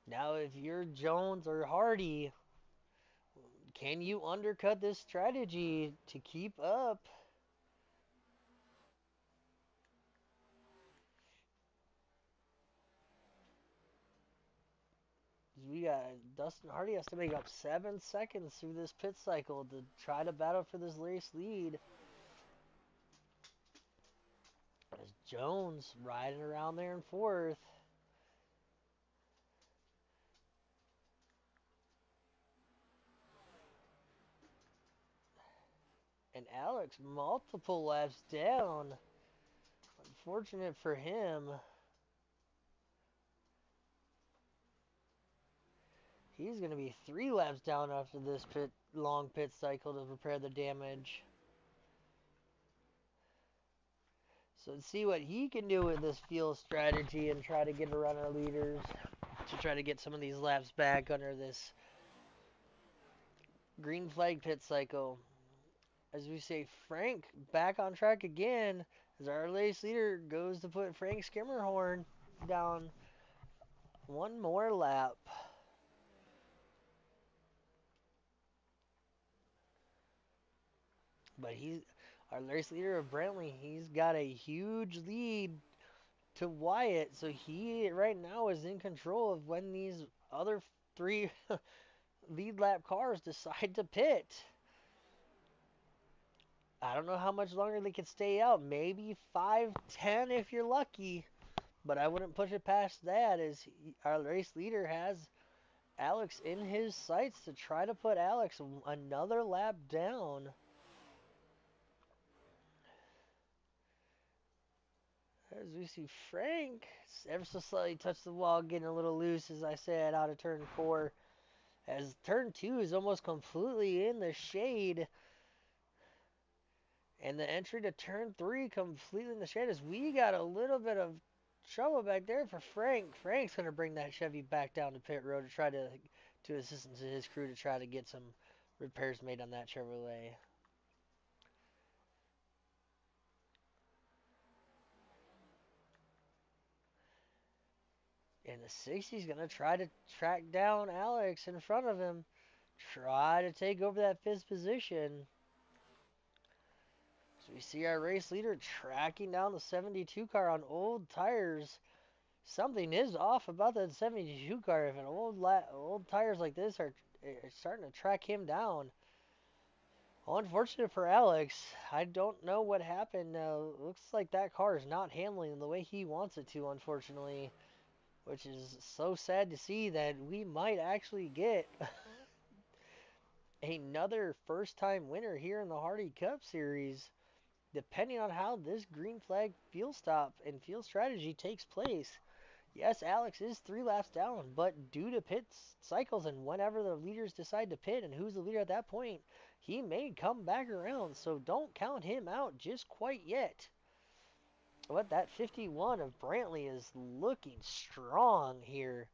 Now, if you're Jones or Hardee, can you undercut this strategy to keep up? We got Dustin Hardee has to make up 7 seconds through this pit cycle to try to battle for this race lead. As Jones riding around there in fourth. And Alex multiple laps down. Unfortunate for him. He's going to be 3 laps down after this long pit cycle to repair the damage. So let's see what he can do with this fuel strategy and try to get around our leaders to try to get some of these laps back under this green flag pit cycle. As we say, Frank back on track again as our race leader goes to put Frank Skimmerhorn down one more lap. But our race leader of Brantley, he's got a huge lead to Wyatt, so he right now is in control of when these other 3 lead lap cars decide to pit. I don't know how much longer they can stay out. Maybe 5-10 if you're lucky. But I wouldn't push it past that as our race leader has Alex in his sights to try to put Alex another lap down. As we see Frank ever so slightly touch the wall, getting a little loose, as I said, out of turn 4. As turn 2 is almost completely in the shade. And the entry to turn 3 completely in the shade as we got a little bit of trouble back there for Frank. Frank's going to bring that Chevy back down to pit road to try to assist his crew to try to get some repairs made on that Chevrolet. And the 60's going to try to track down Alex in front of him. Try to take over that 5th position. So we see our race leader tracking down the 72 car on old tires. Something is off about that 72 car. If an old tires like this are starting to track him down. Unfortunate for Alex. I don't know what happened. Looks like that car is not handling the way he wants it to, unfortunately. Which is so sad to see that we might actually get another first time winner here in the Hardee Cup Series, depending on how this green flag fuel stop and fuel strategy takes place. Yes, Alex is 3 laps down, but due to pit cycles and whenever the leaders decide to pit and who's the leader at that point, he may come back around, so don't count him out just quite yet. But that 51 of Brantley is looking strong here.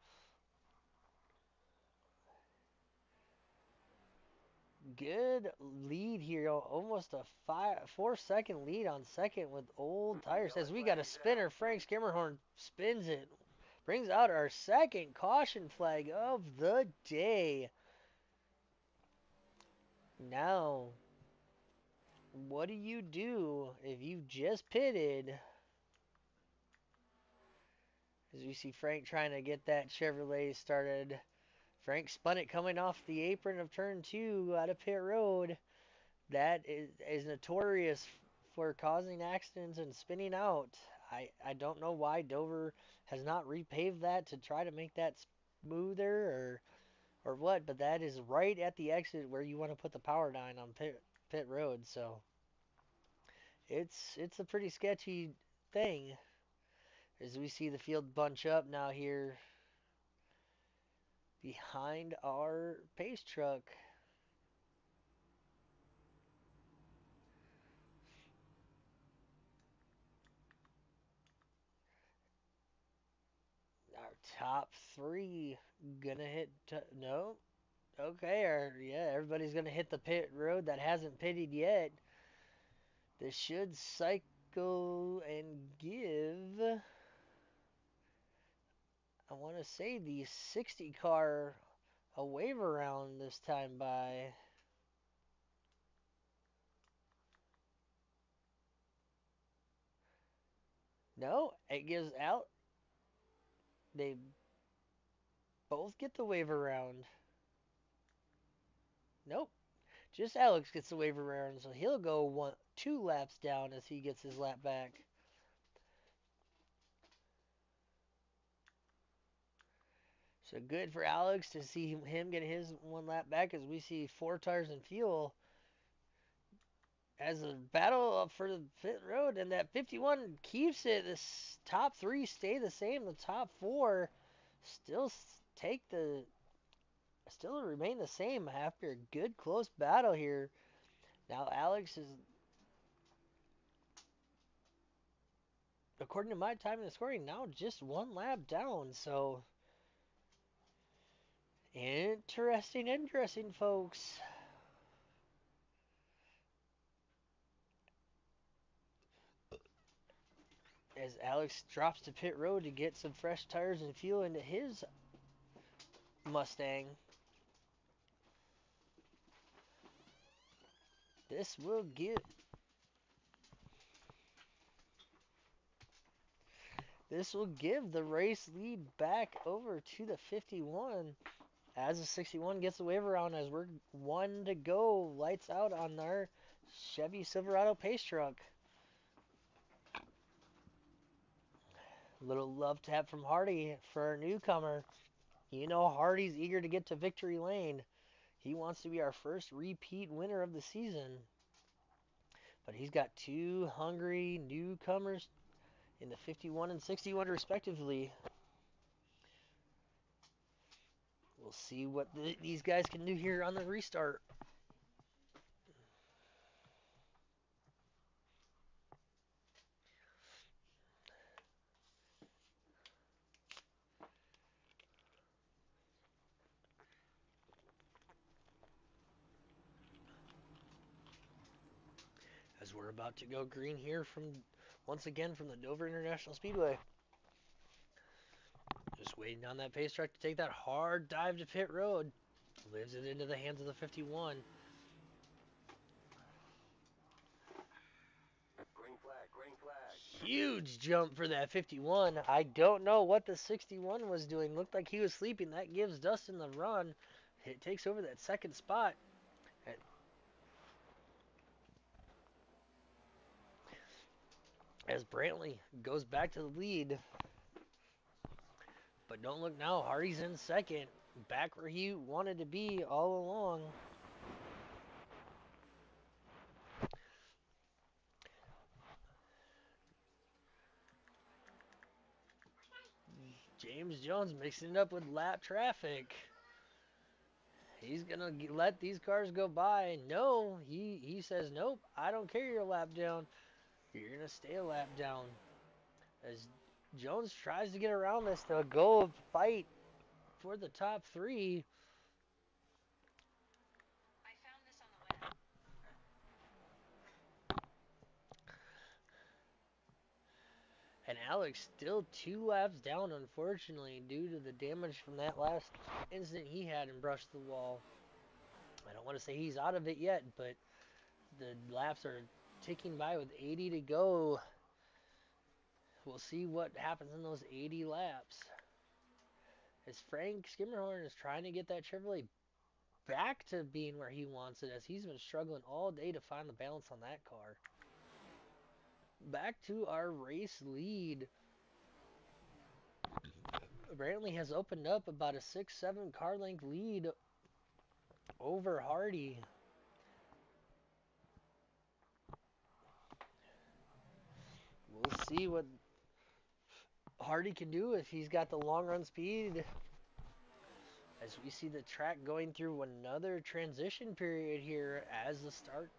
Good lead here, almost a 4 second lead on second with old tires. As we got a spinner, Frank Skimmerhorn spins it, brings out our second caution flag of the day. Now, what do you do if you just pitted? As we see Frank trying to get that Chevrolet started. Frank spun it coming off the apron of turn 2 out of pit road. That is notorious for causing accidents and spinning out. I don't know why Dover has not repaved that to try to make that smoother or what, but that is right at the exit where you want to put the power line on pit road. So it's a pretty sketchy thing. As we see the field bunch up now here behind our pace truck. Our top 3 gonna hit. No, okay, yeah, everybody's gonna hit the pit road that hasn't pitted yet. This should cycle and give. I want to say the 60 car a wave around this time by. No, it gives out. They both get the wave around. Nope. Just Alex gets the wave around, so he'll go 2 laps down as he gets his lap back. So good for Alex to see him get his 1 lap back as we see 4 tires and fuel as a battle up for the pit road, and that 51 keeps it. The top 3 stay the same. The top 4 still still remain the same after a good close battle here. Now Alex is, according to my time in the scoring, now just 1 lap down. So interesting, folks. As Alex drops to pit road to get some fresh tires and fuel into his Mustang. This will give the race lead back over to the 51 as the 61 gets the wave around as we're 1 to go. Lights out on our Chevy Silverado pace truck. Little love tap from Hardee for our newcomer. You know Hardee's eager to get to victory lane. He wants to be our first repeat winner of the season. But he's got 2 hungry newcomers in the 51 and 61 respectively. We'll see what these guys can do here on the restart. As we're about to go green here once again from the Dover International Speedway. Just waiting on that pace truck to take that hard dive to pit road. Lives it into the hands of the 51. Huge jump for that 51. I don't know what the 61 was doing. Looked like he was sleeping. That gives Dustin the run. It takes over that second spot. As Brantley goes back to the lead. But don't look now. Hardee's in second. Back where he wanted to be all along. James Jones mixing it up with lap traffic. He's going to let these cars go by. No, he says, nope, I don't care you're a lap down. You're going to stay a lap down. As Jones tries to get around this to go fight for the top three. And Alex still 2 laps down, unfortunately, due to the damage from that last incident he had and brushed the wall. I don't want to say he's out of it yet, but the laps are ticking by with 80 to go. We'll see what happens in those 80 laps. As Frank Skimmerhorn is trying to get that Chevrolet back to being where he wants it, as he's been struggling all day to find the balance on that car. Back to our race lead. Brantley has opened up about a 6-7 car length lead over Hardee. We'll see what Hardee can do if he's got the long run speed. As we see the track going through another transition period here as the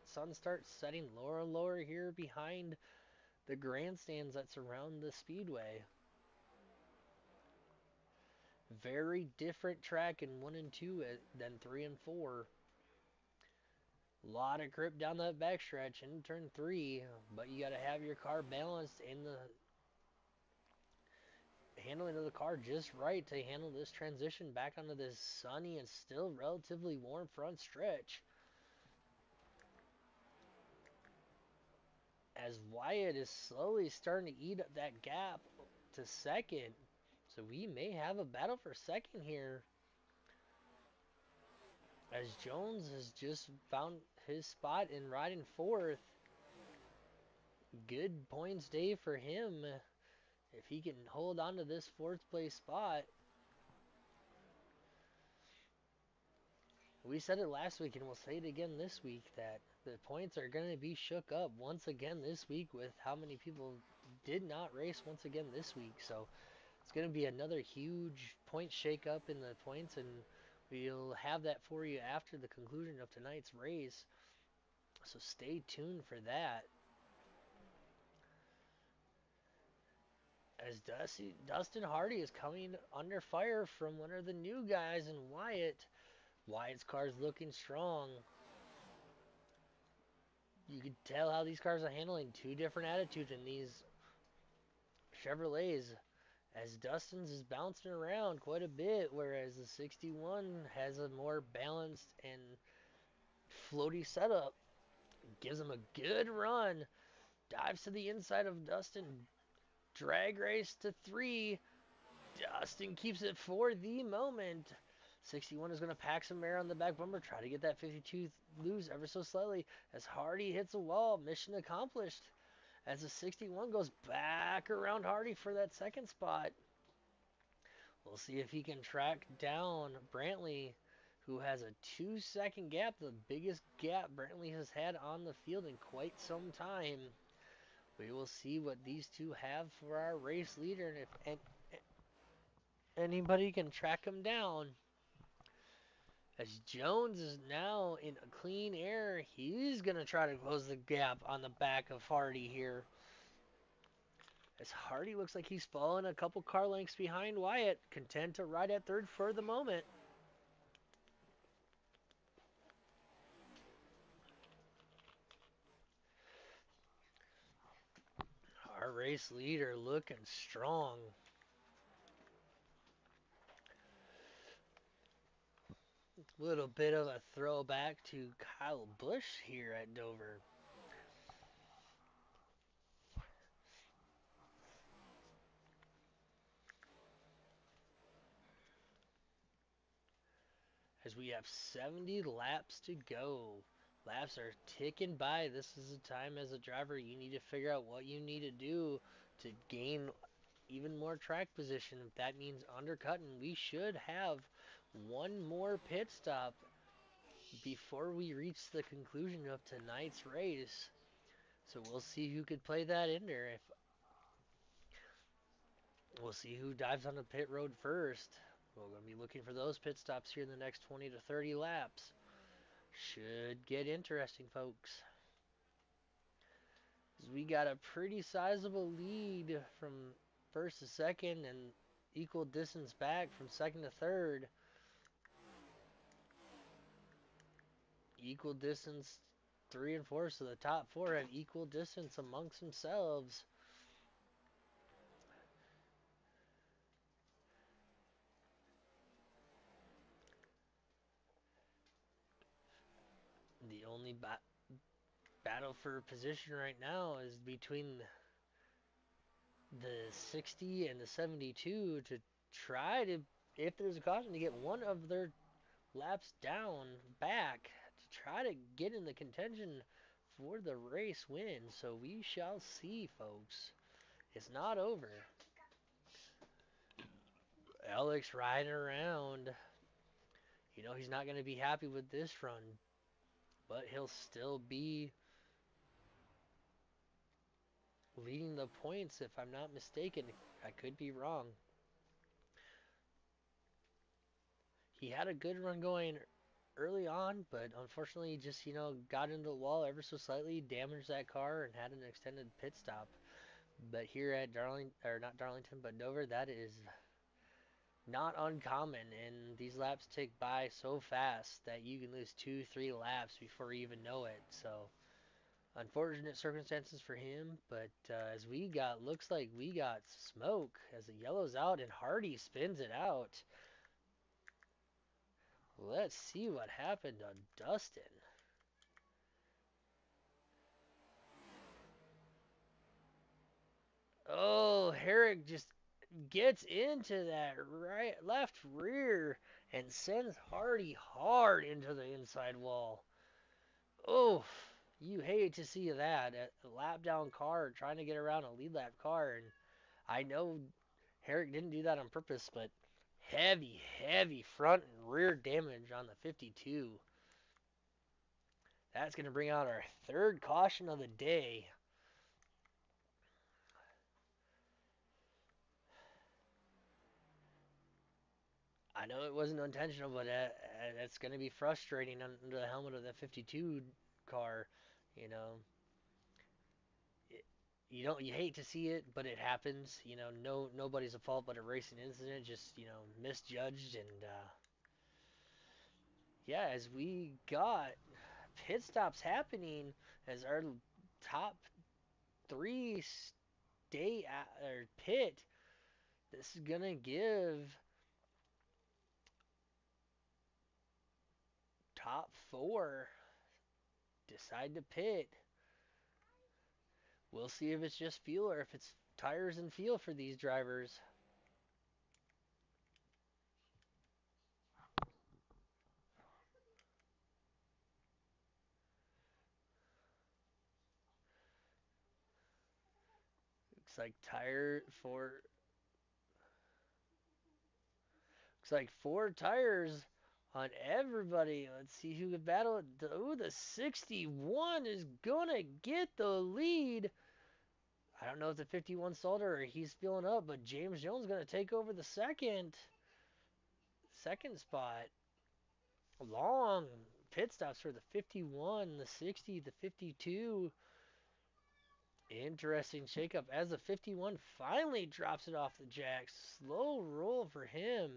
sun starts setting lower and lower here behind the grandstands that surround the speedway. Very different track in 1 and 2 than 3 and 4. Lot of grip down that backstretch in turn 3, but you got to have your car balanced in the handling of the car just right to handle this transition back onto this sunny and still relatively warm front stretch. As Wyatt is slowly starting to eat up that gap to second. So we may have a battle for second here. As Jones has just found his spot in riding fourth. Good points day for him. If he can hold on to this fourth place spot. We said it last week and we'll say it again this week that the points are going to be shook up once again this week with how many people did not race once again this week. So it's going to be another huge point shake up in the points, and we'll have that for you after the conclusion of tonight's race. So stay tuned for that. As Dustin Hardee is coming under fire from one of the new guys in Wyatt. Wyatt's car's looking strong. You can tell how these cars are handling two different attitudes in these Chevrolets, as Dustin's is bouncing around quite a bit, whereas the 61 has a more balanced and floaty setup. Gives him a good run. Dives to the inside of Dustin. Drag race to 3. Dustin keeps it for the moment. 61 is going to pack some air on the back bumper. Try to get that 52 loose ever so slightly. As Hardee hits a wall. Mission accomplished. As the 61 goes back around Hardee for that second spot. We'll see if he can track down Brantley, who has a 2-second gap, the biggest gap Brantley has had on the field in quite some time. We will see what these two have for our race leader, and if anybody can track him down. As Jones is now in a clean air, he's going to try to close the gap on the back of Hardee here. As Hardee looks like he's fallen a couple car lengths behind Wyatt, content to ride at third for the moment. Our race leader looking strong. Little bit of a throwback to Kyle Busch here at Dover. as we have 70 laps to go. Laps are ticking by. This is a time as a driver you need to figure out what you need to do to gain even more track position. If that means undercutting, we should have one more pit stop before we reach the conclusion of tonight's race. So we'll see who could play that in there. If we'll see who dives on the pit road first. We're going to be looking for those pit stops here in the next 20 to 30 laps. Should get interesting, folks. We got a pretty sizable lead from first to second and equal distance back from second to third. Equal distance 3 and 4, so the top 4 have equal distance amongst themselves. The only battle for position right now is between the 60 and the 72 to try to, if there's a caution, to get one of their laps down back to try to get in the contention for the race win. So we shall see, folks. It's not over. Alex riding around. You know he's not going to be happy with this run, but he'll still be leading the points if I'm not mistaken. I could be wrong. He had a good run going early on, but unfortunately he just, got into the wall ever so slightly, damaged that car, and had an extended pit stop. But here at not Darlington, but Dover, that is not uncommon, and these laps tick by so fast that you can lose 2, 3 laps before you even know it. So, unfortunate circumstances for him, but as looks like we got smoke as it yellows out and Hardee spins it out. Let's see what happened on Dustin. Oh, Herrick just gets into that left rear and sends Hardee hard into the inside wall. Oh, you hate to see that. A lap down car trying to get around a lead lap car. And I know Herrick didn't do that on purpose, but heavy, heavy front and rear damage on the 52. That's going to bring out our third caution of the day. I know it wasn't intentional, but that's going to be frustrating under the helmet of the 52 car. You know, you hate to see it, but it happens. Nobody's at fault but a racing incident. Just misjudged, and yeah, as we got pit stops happening as our top 3 stay at or pit. This is gonna give top 4 decide to pit. We'll see if it's just fuel or if it's tires and fuel for these drivers. Looks like looks like 4 tires on everybody. Let's see who can battle it. Ooh, the 61 is gonna get the lead. I don't know if the 51 Solder or he's filling up, but James Jones is gonna take over the second spot. Long pit stops for the 51, the 60, the 52. Interesting shakeup as the 51 finally drops it off the jack. Slow roll for him.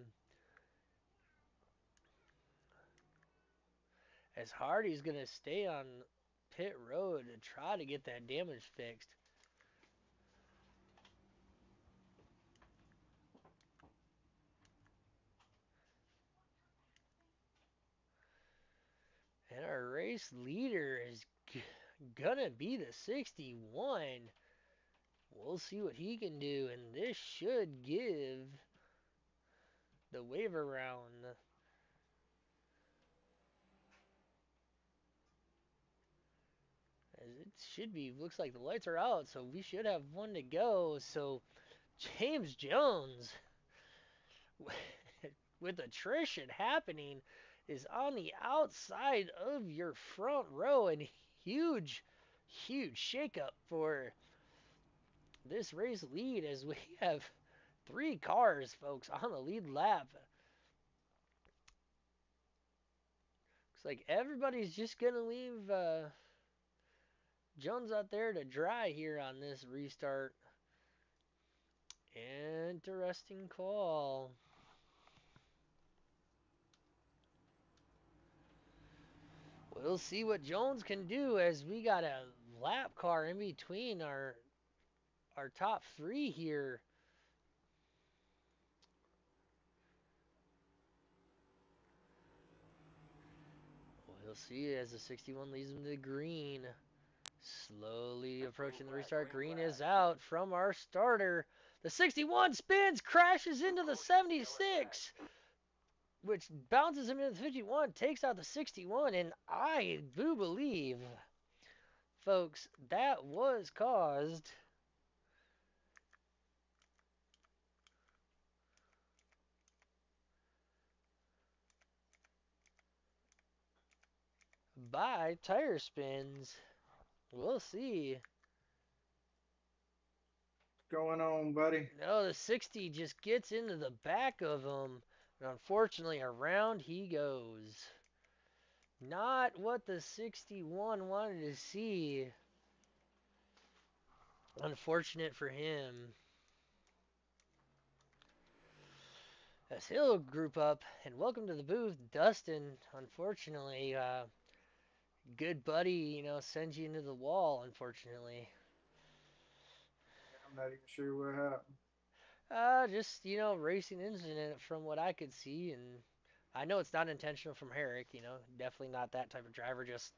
As Hardee's going to stay on pit road to try to get that damage fixed. And our race leader is going to be the 61. We'll see what he can do, and this should give the waiver round should be. Looks like the lights are out, so we should have one to go. So James Jones, with attrition happening, is on the outside of your front row, and huge, huge shakeup for this race lead as we have three cars, folks, on the lead lap. Looks like everybody's just gonna leave Jones out there to dry here on this restart. Interesting call. We'll see what Jones can do as we got a lap car in between our top three here. We'll see as the 61 leads him to green. Slowly approaching the restart. Green is out from our starter. The 61 spins, crashes into the 76, which bounces him into the 51, takes out the 61, and I do believe, folks, that was caused by tire spins. We'll see. What's going on, buddy? No, the 60 just gets into the back of him, and unfortunately, around he goes. Not what the 61 wanted to see. Unfortunate for him. As he'll group up, and welcome to the booth, Dustin. Unfortunately, good buddy, sends you into the wall, unfortunately. I'm not even sure what happened. Just, racing incident from what I could see, and I know it's not intentional from Herrick, definitely not that type of driver. Just,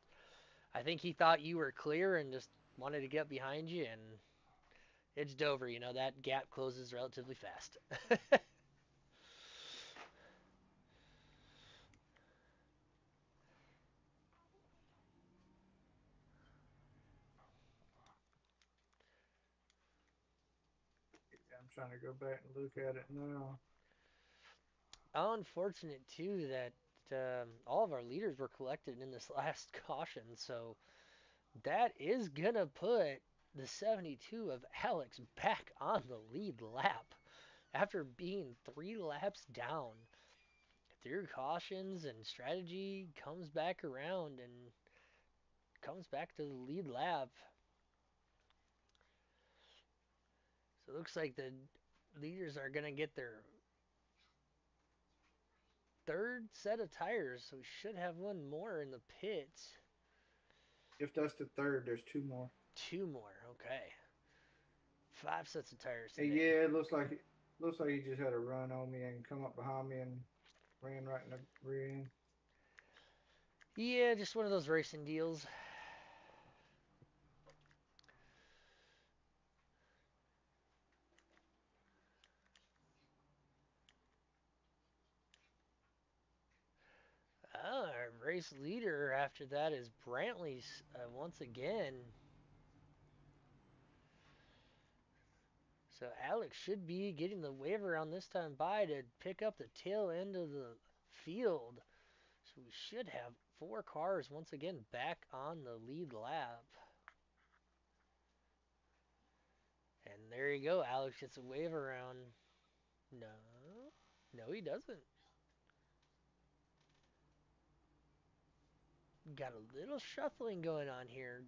I think he thought you were clear and just wanted to get behind you, and it's Dover, that gap closes relatively fast. I'm trying to go back and look at it now. Unfortunate, too, that all of our leaders were collected in this last caution, so that is going to put the 72 of Alex back on the lead lap after being 3 laps down. Through cautions and strategy, comes back around and comes back to the lead lap. So it looks like the leaders are going to get their third set of tires, so we should have one more in the pits. If that's the third, there's two more. Two more, okay. 5 sets of tires Hey, today. yeah, it looks like he just had a run on me and come up behind me and ran right in the rear end. Yeah, just one of those racing deals. Our race leader after that is Brantley's once again. So Alex should be getting the wave around this time by to pick up the tail end of the field. So we should have 4 cars once again back on the lead lap. And there you go. Alex gets a wave around. No. No, he doesn't. Got a little shuffling going on here.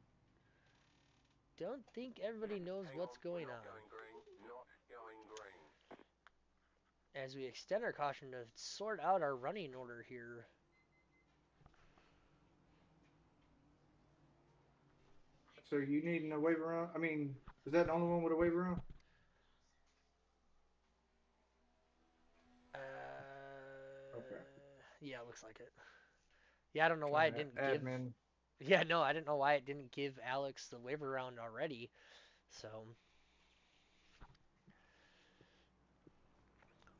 Don't think everybody knows Hang what's on, we're going not on. going green. Not going green. As we extend our caution to sort out our running order here. So you needing a wave around? I mean, is that the only one with a wave around? Uh, Okay. yeah, looks like it. Yeah, I don't know why Trying it didn't to give. admin. Yeah, no, I didn't know why it didn't give Alex the waiver round already. So,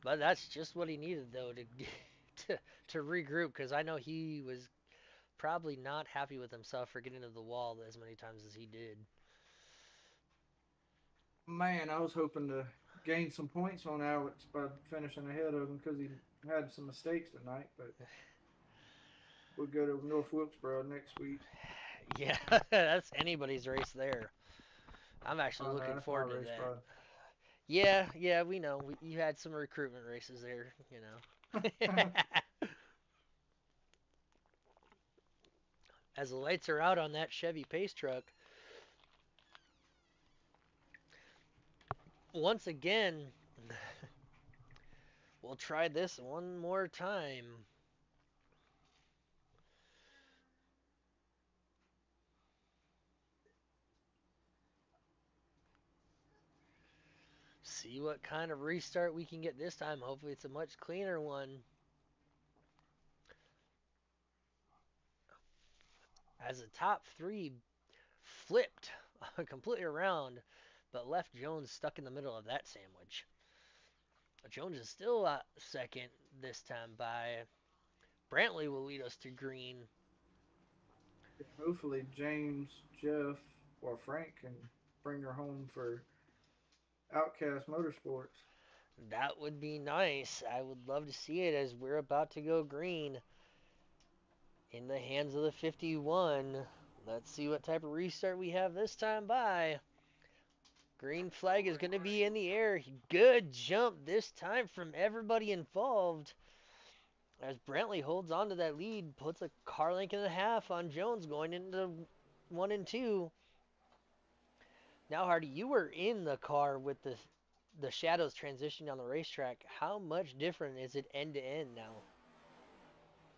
but that's just what he needed though to to regroup because I know he was probably not happy with himself for getting to the wall as many times as he did. Man, I was hoping to gain some points on Alex by finishing ahead of him because he had some mistakes tonight. But we'll go to North Wilkesboro next week. Yeah, that's anybody's race there. I'm actually Oh no, looking that's my forward to race, that. bro. Yeah, yeah, we know. You had some recruitment races there, you know. As the lights are out on that Chevy Pace truck, once again, we'll try this one more time. See what kind of restart we can get this time. Hopefully, it's a much cleaner one. As the top three flipped completely around, but left Jones stuck in the middle of that sandwich. Jones is still second this time by Brantley will lead us to green. Hopefully, James, Jeff, or Frank can bring her home for Outcast Motorsports. That would be nice. I would love to see it as we're about to go green in the hands of the 51. Let's see what type of restart we have this time by. Green flag is going to be in the air. Good jump this time from everybody involved. As Brantley holds on to that lead, puts a car length and a half on Jones going into 1 and 2. Now, Hardy, you were in the car with the shadows transitioning on the racetrack. How much different is it end to end now?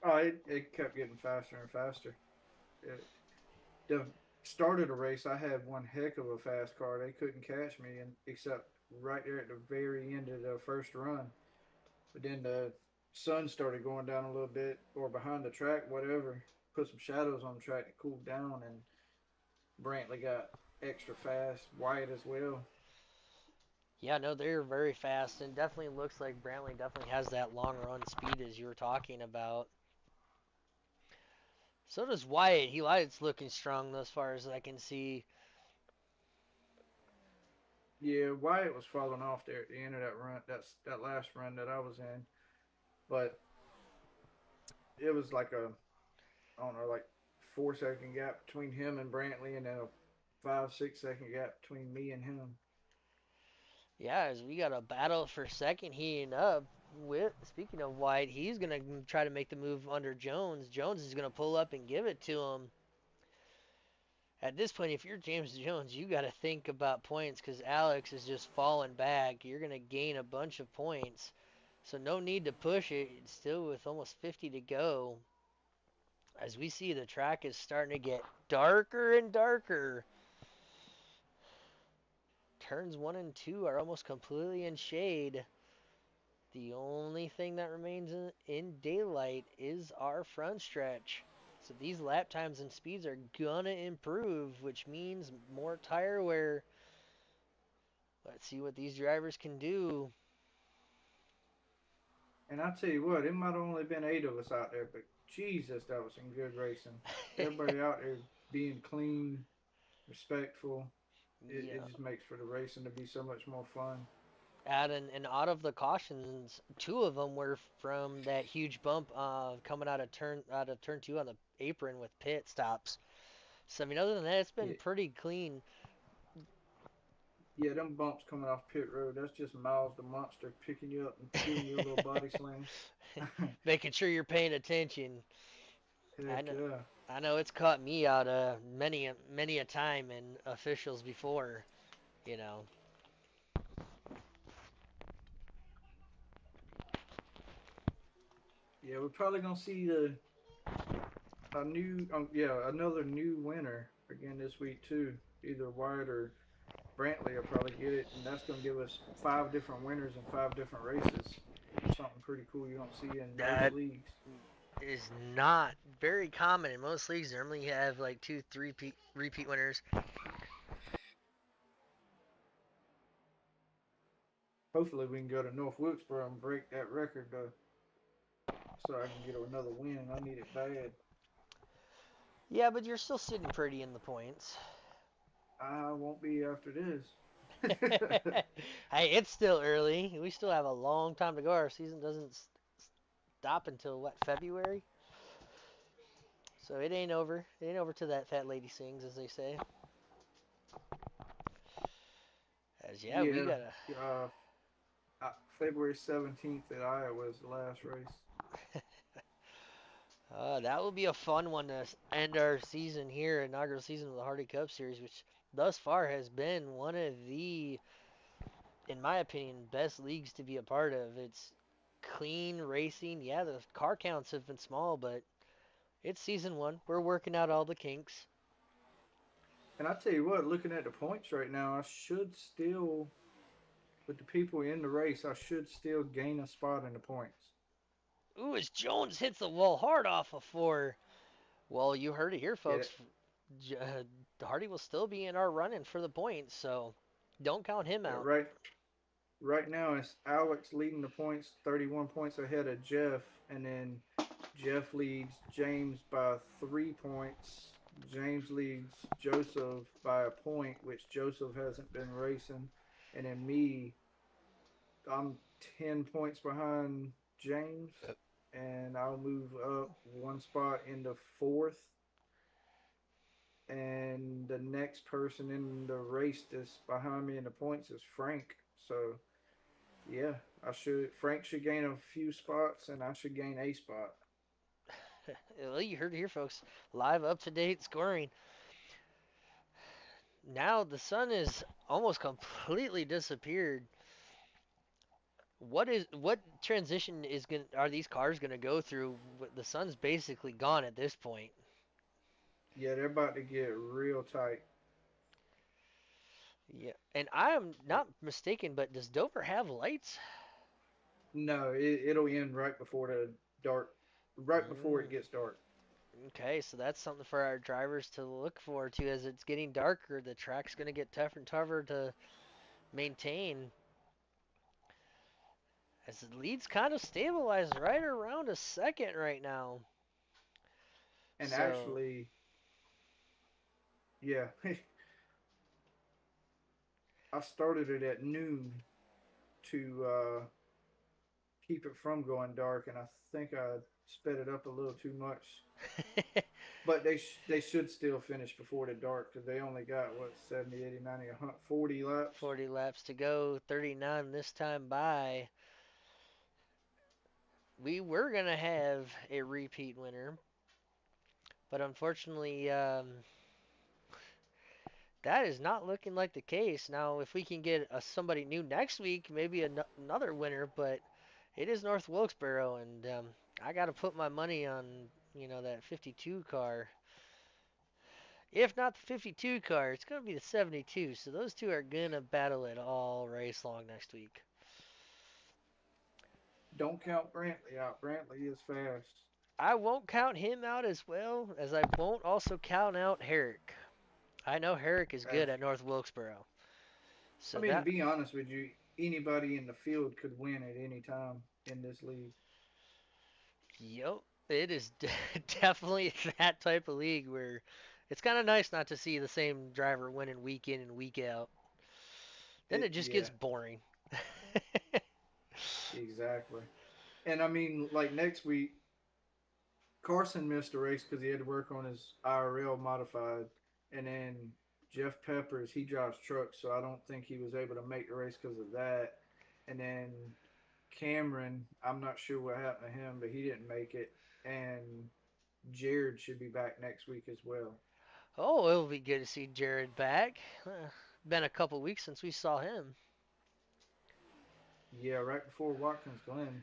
Oh, it kept getting faster and faster. It, the start of the race, I had one heck of a fast car. They couldn't catch me, and except right there at the very end of the first run. But then the sun started going down a little bit, or behind the track, whatever. Put some shadows on the track to cool down, and Brantley got extra fast, Wyatt as well. Yeah, no, they're very fast, and definitely looks like Brantley definitely has that long run speed as you were talking about. So does Wyatt. Wyatt's looking strong as far as I can see. Yeah, Wyatt was falling off there at the end of that run. That's that last run that I was in, but it was like a I don't know, like 4 second gap between him and Brantley, and then a 5 6 second gap between me and him. Yeah, as we got a battle for second heating up. With speaking of Wyatt, he's gonna try to make the move under Jones. Jones is gonna pull up and give it to him. At this point, if you're James Jones, you got to think about points because Alex is just falling back. You're going to gain a bunch of points. So no need to push it. It's still with almost 50 to go. As we see, the track is starting to get darker and darker. Turns 1 and 2 are almost completely in shade. The only thing that remains in daylight is our front stretch. So these lap times and speeds are gonna improve, which means more tire wear. Let's see what these drivers can do. And I tell you what, it might have only been 8 of us out there, but Jesus, that was some good racing. Everybody out there being clean, respectful. It Yeah. just makes for the racing to be so much more fun. And out of the cautions, two of them were from that huge bump coming out of turn 2 on the apron with pit stops. So I mean, other than that, it's been Yeah, pretty clean. yeah, them bumps coming off pit road, that's just Miles the Monster picking you up and giving you a little body slam. Making sure you're paying attention. I Heck know, yeah. I know it's caught me out many a time in officials before. You know. Yeah, we're probably gonna see the a new yeah, another new winner again this week too. Either Wyatt or Brantley will probably get it, and that's gonna give us 5 different winners in 5 different races. Something pretty cool you don't see in most That leagues. is not very common in most leagues. They normally have like two, three repeat winners. Hopefully we can go to North Wilkesboro and break that record so I can get another win. I need it bad. Yeah, but you're still sitting pretty in the points. I won't be after this. Hey, it's still early. We still have a long time to go. Our season doesn't stop until what, February? So it ain't over. It ain't over till that fat lady sings, as they say. As yeah, we Yeah, gotta. uh, February 17th at Iowa is the last race. That will be a fun one to end our season here, inaugural season of the Hardy Cup Series, which thus far has been one of the, in my opinion, best leagues to be a part of. It's clean racing. Yeah, the car counts have been small, but it's season one. We're working out all the kinks. And I tell you what, looking at the points right now, I should still, with the people in the race, I should still gain a spot in the points. Ooh, as Jones hits the wall hard off of four. Well, you heard it here, Yeah, folks. Hardy will still be in our running for the points, so don't count him yeah, out. right now it's Alex leading the points, 31 points ahead of Jeff, and then Jeff leads James by 3 points. James leads Joseph by a point, which Joseph hasn't been racing, and then me, I'm 10 points behind James, and I'll move up one spot into fourth. And the next person in the race that's behind me in the points is Frank. So yeah, I should. Frank should gain a few spots, and I should gain a spot. Well, you heard it here, folks. Live, up to date scoring. Now the sun is almost completely disappeared. What transition is going? Are these cars going to go through? The sun's basically gone at this point. Yeah, they're about to get real tight. Yeah, and I am not mistaken, but does Dover have lights? No, it'll end right before the dark, right before Mm, it gets dark. okay, so that's something for our drivers to look forward to as it's getting darker. The track's going to get tougher and tougher to maintain as the lead's kind of stabilized right around a second right now. And So, actually, yeah, I started it at noon to keep it from going dark, and I think I sped it up a little too much. But they should still finish before the dark because they only got what 70, 80, 90, 40 laps. 40 laps to go, 39 this time by. We were going to have a repeat winner, but unfortunately, that is not looking like the case. Now, if we can get somebody new next week, maybe another winner, but it is North Wilkesboro, and I got to put my money on, that 52 car. If not the 52 car, it's going to be the 72. So those two are going to battle it all race long next week. Don't count Brantley out. Brantley is fast. I won't count him out as well as I won't also count out Herrick. I know Herrick is good Fast. at North Wilkesboro. I So mean, to that, be honest with you, anybody in the field could win at any time in this league. yep, it is definitely that type of league where it's kind of nice not to see the same driver winning week in and week out. Then it just Yeah, gets boring. exactly. And I mean, like next week, Carson missed a race because he had to work on his IRL modified, and then Jeff Peppers he drives trucks, so I don't think he was able to make the race because of that. And then Cameron, I'm not sure what happened to him, but he didn't make it. And Jared should be back next week as well. Oh, it'll be good to see Jared back. Been a couple weeks since we saw him. Yeah, right before Watkins Glen.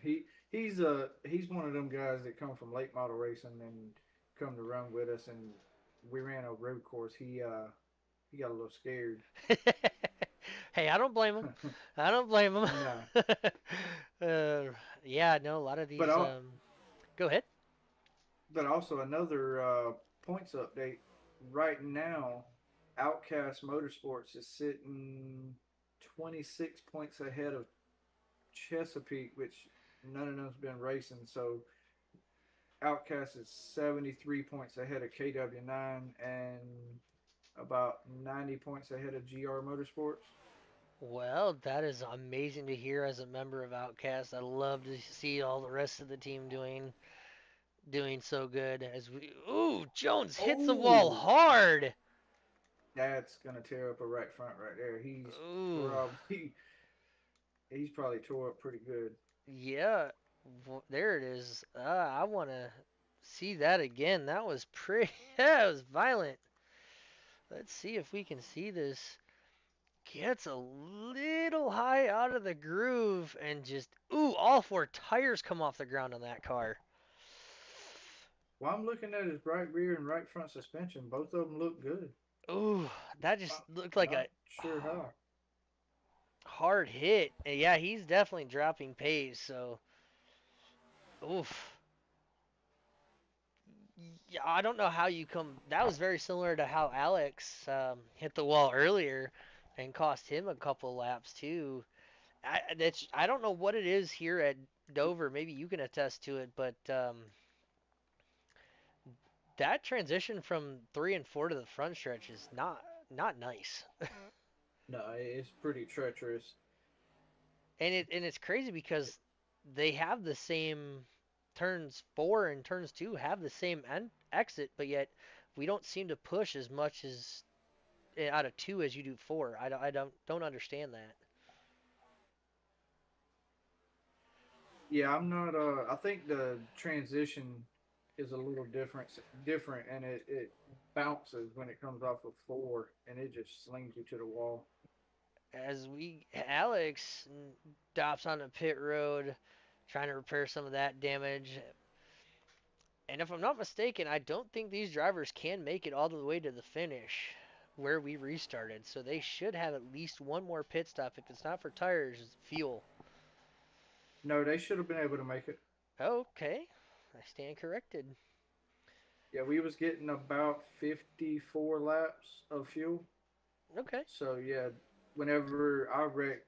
He's one of them guys that come from late model racing and come to run with us, and we ran a road course. He got a little scared. Hey, I don't blame him. I don't blame him. No, uh, yeah, no, a lot of but these. I, Go ahead. but also another points update. Right now, Outcast Motorsports is sitting 26 points ahead of Chesapeake, which none of them's been racing. So Outcast is 73 points ahead of KW9 and about 90 points ahead of GR Motorsports. Well, that is amazing to hear as a member of Outcast. I love to see all the rest of the team doing so good as we. Ooh, Jones hits the wall Oh, hard. that's gonna tear up a right front right there. Ooh, Probably he's probably tore up pretty good. yeah. There it is. I want to see that again. That was pretty. That was violent. Let's see if we can see this. Gets a little high out of the groove and just. Ooh, all four tires come off the ground on that car. Well, I'm looking at his right rear and right front suspension. Both of them look good. Ooh, that just looked like Not a sure how. hard hit. And yeah, he's definitely dropping pace. So, oof. Yeah, I don't know how you come. That was very similar to how Alex hit the wall earlier, and cost him a couple laps too. I don't know what it is here at Dover. Maybe you can attest to it, but that transition from 3 and 4 to the front stretch is not nice. No, it's pretty treacherous. And it's crazy because they have the same turns 4 and turns 2 have the same exit, but yet we don't seem to push as much as out of 2 as you do 4. I don't understand that. Yeah, I'm not. I think the transition is a little different, and it bounces when it comes off of four, and it just slings you to the wall. As we Alex stops on the pit road, trying to repair some of that damage. And if I'm not mistaken, I don't think these drivers can make it all the way to the finish where we restarted. So they should have at least one more pit stop. If it's not for tires, it's fuel. No, they should have been able to make it. Okay, I stand corrected. Yeah, we was getting about 54 laps of fuel. Okay. So yeah, whenever I wrecked,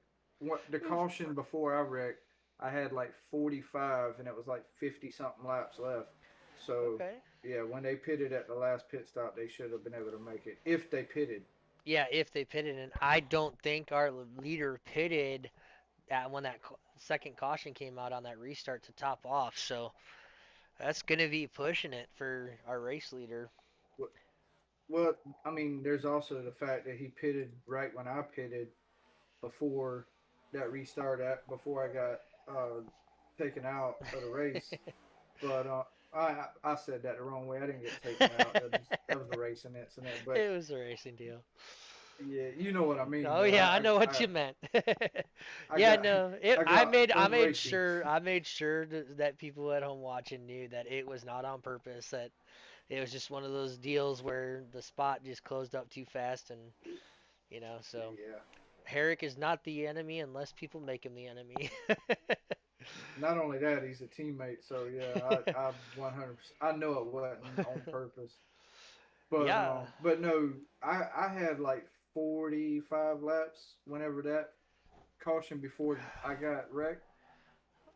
the Oof. caution before I wrecked, I had like 45, and it was like 50 something laps left. So Okay. yeah, when they pitted at the last pit stop, they should have been able to make it if they pitted. Yeah, if they pitted, and I don't think our leader pitted when that second caution came out on that restart to top off. So that's gonna be pushing it for our race leader. Well, I mean, there's also the fact that he pitted right when I pitted before that restart at before I got taken out of the race. But I said that the wrong way. I didn't get taken out. That was a racing incident. But It was a racing deal. yeah, you know what I mean Oh though. yeah, I know what you meant. I Yeah, got no, I I got made I made unracy. sure I made sure that people at home watching knew that it was not on purpose. That it was just one of those deals where the spot just closed up too fast, and so Yeah. Herrick is not the enemy unless people make him the enemy. Not only that, he's a teammate. So yeah, I 100%. I know it wasn't on purpose. Yeah. But no, I had like 45 laps whenever that caution before I got wrecked.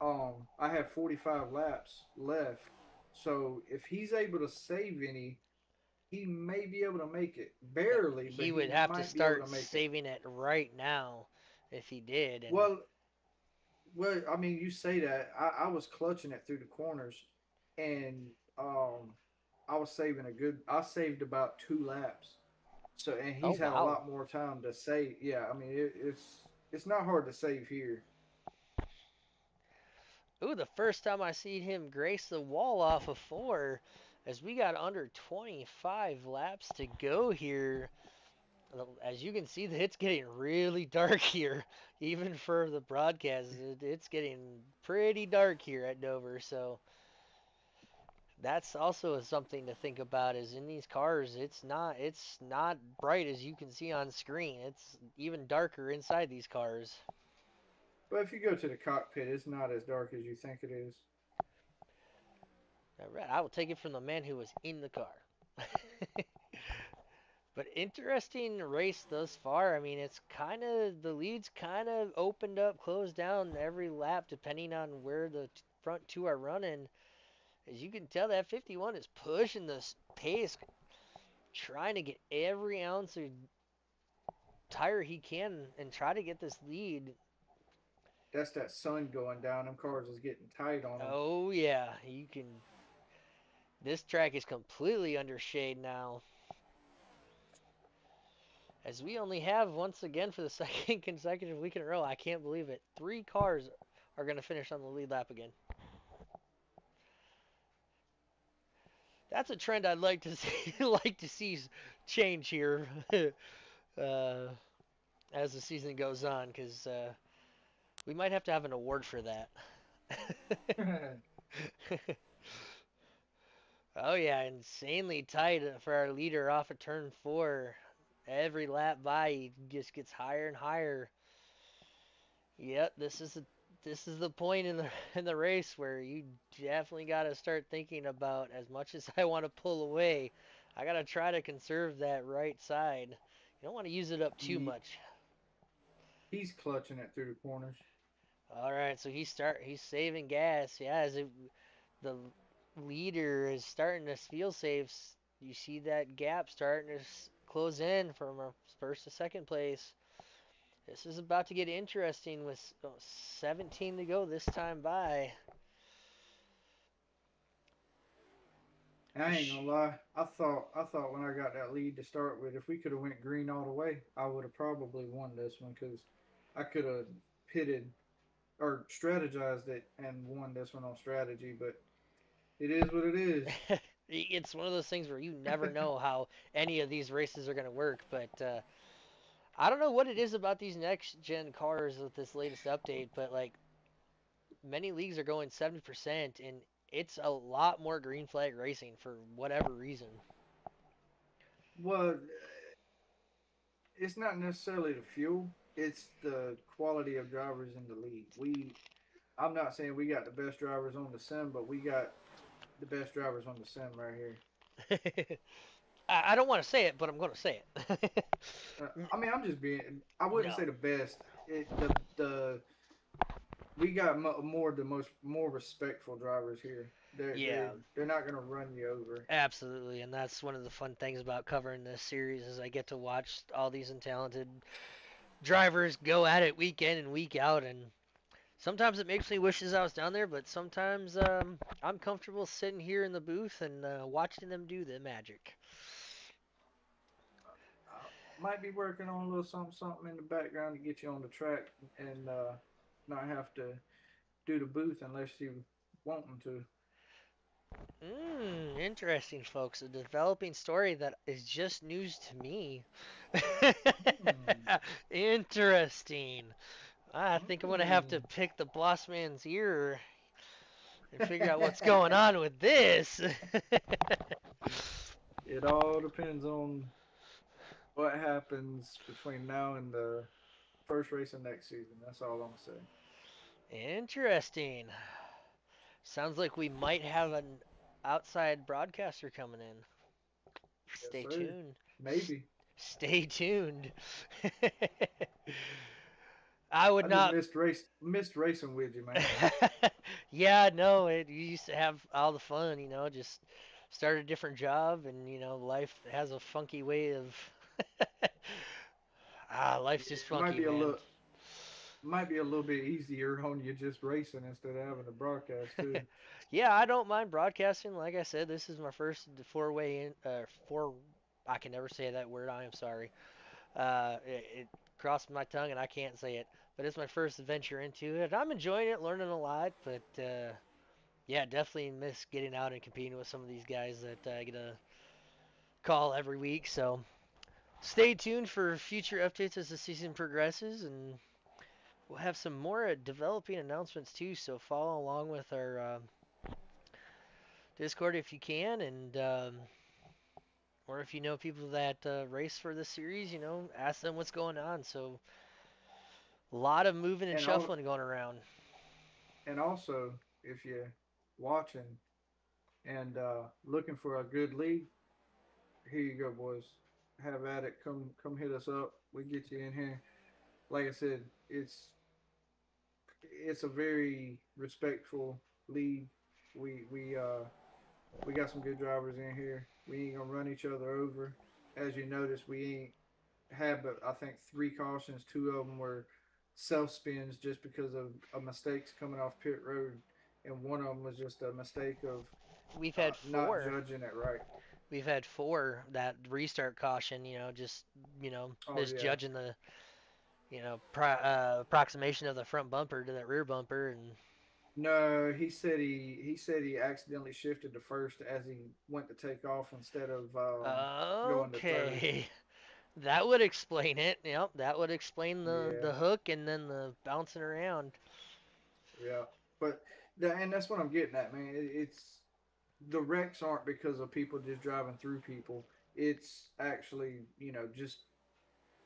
I had 45 laps left. So if he's able to save any, he may be able to make it. Barely, but He he would have to might be able to start make it. saving it right now if he did, and Well, I mean, you say that. I was clutching it through the corners, and I was saving a good. I saved about 2 laps. So, and oh he's had a wow. lot more time to save. Yeah, I mean, it's not hard to save here. Ooh, the first time I seen him grace the wall off of 4, as we got under 25 laps to go here. As you can see, it's getting really dark here, even for the broadcast. It's getting pretty dark here at Dover, so that's also something to think about. Is in these cars, it's not bright as you can see on screen. It's even darker inside these cars. But if you go to the cockpit, it's not as dark as you think it is. All right, I will take it from the man who was in the car. But interesting race thus far. I mean, it's kind of the leads kind of opened up, closed down every lap depending on where the front two are running. As you can tell, that 51 is pushing the pace, trying to get every ounce of tire he can and try to get this lead. That's that sun going down. Them cars is getting tight on them. Oh yeah, you can. This track is completely under shade now. As we only have once again for the second consecutive week in a row, I can't believe it. 3 cars are going to finish on the lead lap again. That's a trend I'd like to see, like to see change here uh, as the season goes on, because we might have to have an award for that. Oh yeah, insanely tight for our leader off of turn 4. Every lap by, he just gets higher and higher. Yep, this is the point in the race where you definitely got to start thinking about, as much as I want to pull away, I got to try to conserve that right side. You don't want to use it up too he, much. he's clutching it through the corners. All right, so he's saving gas. Yeah, the leader is starting to feel safe. You see that gap starting to close in from first to second place. This is about to get interesting with 17 to go this time by. I ain't gonna lie. I thought when I got that lead to start with, if we could have went green all the way, I would have probably won this one because I could have pitted or strategized it and won this one on strategy. But it is what it is. It's one of those things where you never know how any of these races are going to work, but I don't know what it is about these next gen cars with this latest update, but like many leagues are going 70%, and it's a lot more green flag racing for whatever reason. Well, it's not necessarily the fuel; it's the quality of drivers in the league. I'm not saying we got the best drivers on the sim, but we got the best drivers on the sim right here. I don't want to say it, but I'm going to say it. I mean, I'm just being. I wouldn't No. say the best. The we got more the more respectful drivers here. Yeah, They're not gonna run you over. absolutely, and that's one of the fun things about covering this series is I get to watch all these talented drivers go at it week in and week out, and sometimes it makes me wish as I was down there, but sometimes I'm comfortable sitting here in the booth and watching them do the magic. I might be working on a little something in the background to get you on the track and not have to do the booth unless you want them to. Interesting, folks. A developing story that is just news to me. Hmm. Interesting. I think I'm gonna have to Hmm. pick the boss man's ear and figure out what's going on with this. It all depends on what happens between now and the first race of next season. That's all I'm gonna say. Interesting. Sounds like we might have an outside broadcaster coming in. Yes, Stay sir. tuned. Maybe. Stay tuned. I would I just not. missed racing with you, man. Yeah, no, you used to have all the fun, just start a different job, and life has a funky way of. Life's just It funky, man. might be a little bit easier on you just racing instead of having to broadcast too. Yeah, I don't mind broadcasting. Like I said, this is my first four-way in, four. I can never say that word. I am sorry. It crossed my tongue and I can't say it. But it's my first adventure into it. I'm enjoying it, learning a lot. But yeah, definitely miss getting out and competing with some of these guys that I get to call every week. So stay tuned for future updates as the season progresses, and we'll have some more developing announcements too. So follow along with our Discord if you can, and or if you know people that race for the series, ask them what's going on. So a lot of moving and and all shuffling going around. and also if you're watching and looking for a good league, here you go, boys. Have at it. Come hit us up. We get you in here. Like I said, it's a very respectful league. We got some good drivers in here. We ain't gonna run each other over. As you notice, we ain't had but I think three cautions. Two of them were self spins just because of mistakes coming off pit road, and one of them was just a mistake of We've had not four. judging it right. We've had four that restart caution. Just Oh yeah. misjudging the approximation of the front bumper to that rear bumper, and No, he said he accidentally shifted to first as he went to take off instead of going to third. okay, that would explain it. Yep, that would explain the Yeah, hook and then the bouncing around. yeah. But and that's what I'm getting at, man. It's the wrecks aren't because of people just driving through people. It's actually just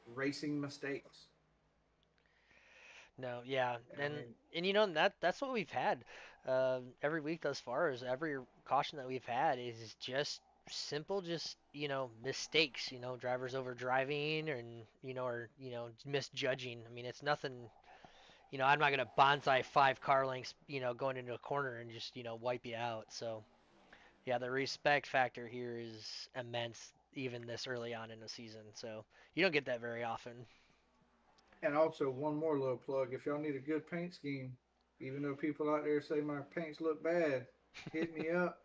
racing mistakes. No, yeah, I mean, and that's what we've had every week thus far. Is every caution that we've had is just simple, just mistakes. Drivers over driving and or misjudging. I mean, it's nothing. I'm not gonna bonsai 5 car lengths, going into a corner and just wipe you out. So yeah, the respect factor here is immense, even this early on in the season. So you don't get that very often. and also one more little plug: if y'all need a good paint scheme, even though people out there say my paints look bad, hit me up.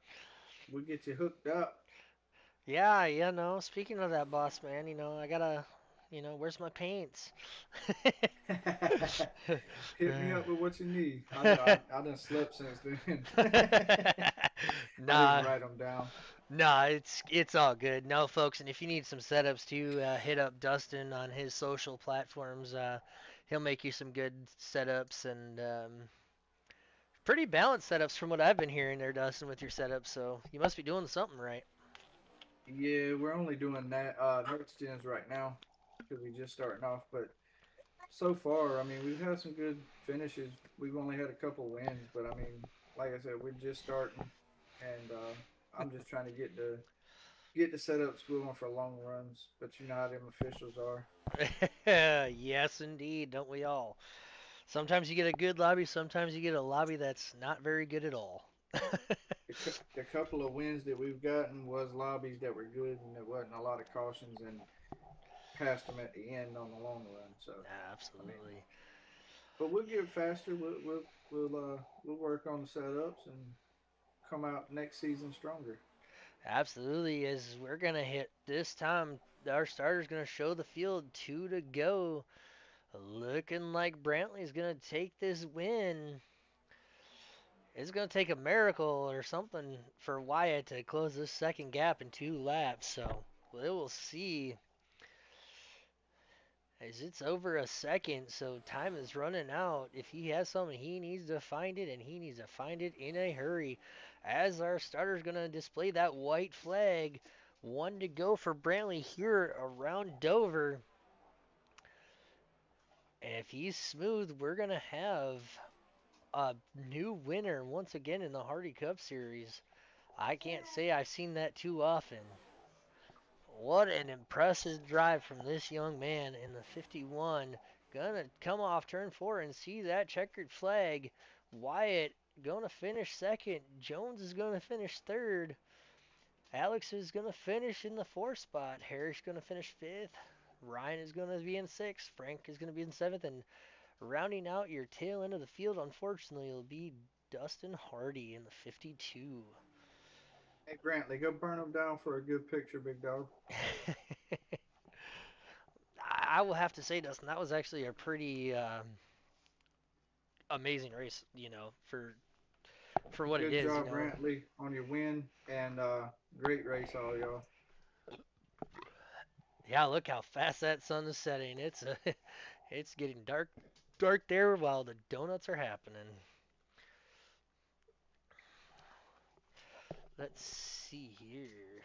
We'll get you hooked up. Yeah, no. Speaking of that, boss man, I gotta, where's my paints? Hit me up with what you need. I done slept since then. I didn't Nah, write them down. nah, it's all good. No, folks, and if you need some setups too, hit up Dustin on his social platforms. He'll make you some good setups and pretty balanced setups from what I've been hearing there, Dustin, with your setup. So you must be doing something right. Yeah, we're only doing that next gens right now because we just starting off. But so far, I mean, we've had some good finishes. We've only had a couple wins, but I mean, like I said, we're just starting, and I'm just trying to get the setups going for long runs. But you know how them officials are. Yes, indeed, don't we all? Sometimes you get a good lobby, sometimes you get a lobby that's not very good at all. The couple of wins that we've gotten was lobbies that were good, and there wasn't a lot of cautions, and passed them at the end on the long run. So, I mean, Absolutely. but we'll get faster. We'll work on the setups and come out next season stronger. Absolutely. As we're going to hit this time, our starter's going to show the field 2 to go. Looking like Brantley's going to take this win. It's going to take a miracle or something for Wyatt to close this second gap in 2 laps. So we'll see as it's over a second. So time is running out. If he has something, he needs to find it, and he needs to find it in a hurry. As our starter's going to display that white flag. 1 to go for Brantley here around Dover. And if he's smooth, we're going to have a new winner once again in the Hardy Cup Series. I can't say I've seen that too often. What an impressive drive from this young man in the 51. Gonna come off turn 4 and see that checkered flag. Wyatt gonna finish second. Jones is gonna finish third. Alex is gonna finish in the 4th spot. Harris gonna finish 5th. Ryan is gonna be in 6th. Frank is gonna be in 7th. And rounding out your tail end of the field, unfortunately, will be Dustin Hardy in the 52. Hey Brantley, go burn them down for a good picture, big dog. I will have to say, Dustin, that was actually a pretty amazing race. For what it Good is. job, Brantley, on your win, and great race, all y'all. Yeah, look how fast that sun is setting. It's getting dark there while the donuts are happening. Let's see here.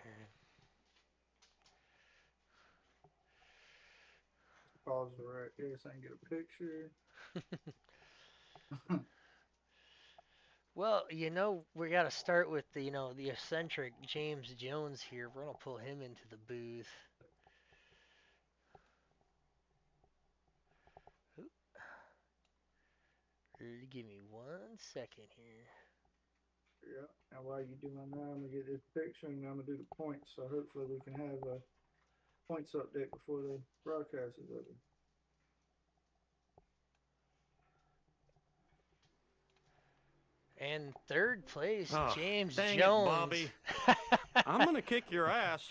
Pause it right there so I can get a picture. Well, we got to start with the eccentric James Jones here. We're gonna pull him into the booth. Give me 1 second here. Yeah. And while you doing that, I'm gonna get this picture and I'm gonna do the points. So hopefully we can have a points update before the broadcast is over. And third place, Oh, James dang it, Jones. Bobby. I'm gonna kick your ass.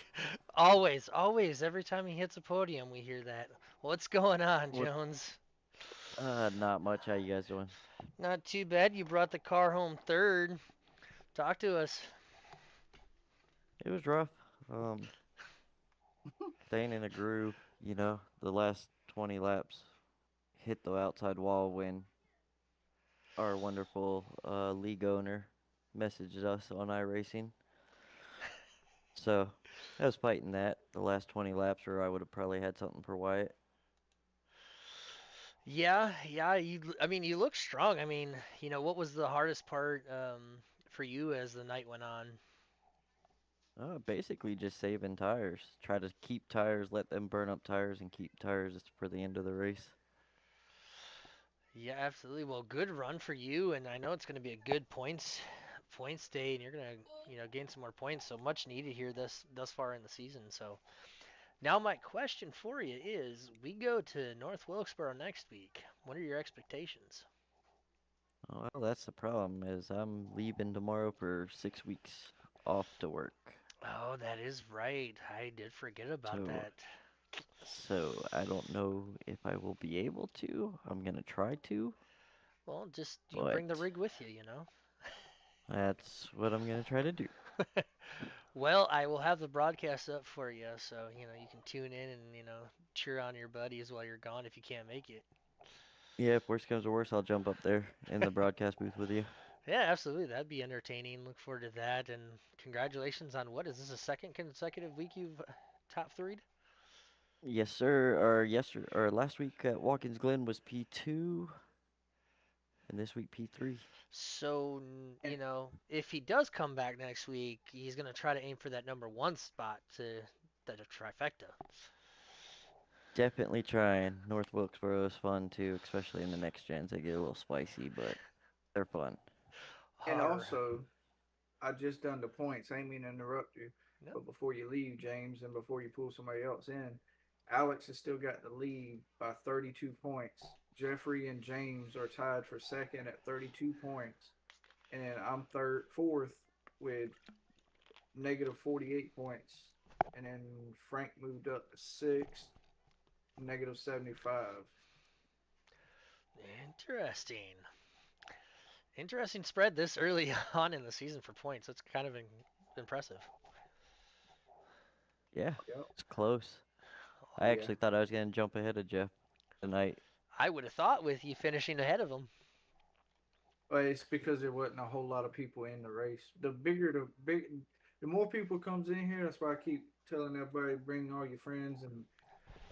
Always, always, every time he hits a podium, we hear that. What's going on, What? Jones? Not much. How you guys doing? Not too bad. You brought the car home third. Talk to us. It was rough. Staying in a groove. The last 20 laps hit the outside wall when our wonderful league owner messaged us on iRacing. So I was fighting that the last 20 laps, or I would have probably had something for Wyatt. Yeah, yeah. I mean, you look strong. I mean, what was the hardest part for you as the night went on? Basically just saving tires. Try to keep tires, let them burn up tires, and keep tires for the end of the race. Yeah, absolutely. Well, good run for you, and I know it's going to be a good points day, and you're going to gain some more points. So much needed here thus far in the season. So now my question for you is: we go to North Wilkesboro next week. What are your expectations? Oh, well, that's the problem is I'm leaving tomorrow for 6 weeks off to work. Oh, that is right. I did forget about So, that. so I don't know if I will be able to. I'm gonna try to, Well, just bring the but rig with you, you know. that's what I'm gonna try to do. Well, I will have the broadcast up for you, so you can tune in and cheer on your buddies while you're gone if you can't make it. Yeah, if worst comes to worst, I'll jump up there in the broadcast booth with you. Yeah, absolutely. That'd be entertaining. Look forward to that. And congratulations on what is this, a second consecutive week you've top threed? Yes, sir. Or yesterday, or last week at Watkins Glen was P2, and this week P3. So, And if he does come back next week, he's going to try to aim for that number one spot to the trifecta. Definitely trying. North Wilkesboro is fun too, especially in the next gens. They get a little spicy, but they're fun. and All right. also I just done the points. I ain't mean to interrupt you, No. but before you leave, James, and before you pull somebody else in, Alex has still got the lead by 32 points. Jeffrey and James are tied for second at 32 points, and then I'm fourth with negative 48 points, and then Frank moved up to sixth, negative 75. Interesting. Interesting spread this early on in the season for points. That's kind of impressive. Yeah, Yep. it's close. I Yeah. actually thought I was gonna jump ahead of Jeff tonight. I would have thought with you finishing ahead of him. But it's because there wasn't a whole lot of people in the race. The more people comes in here. That's why I keep telling everybody bring all your friends, and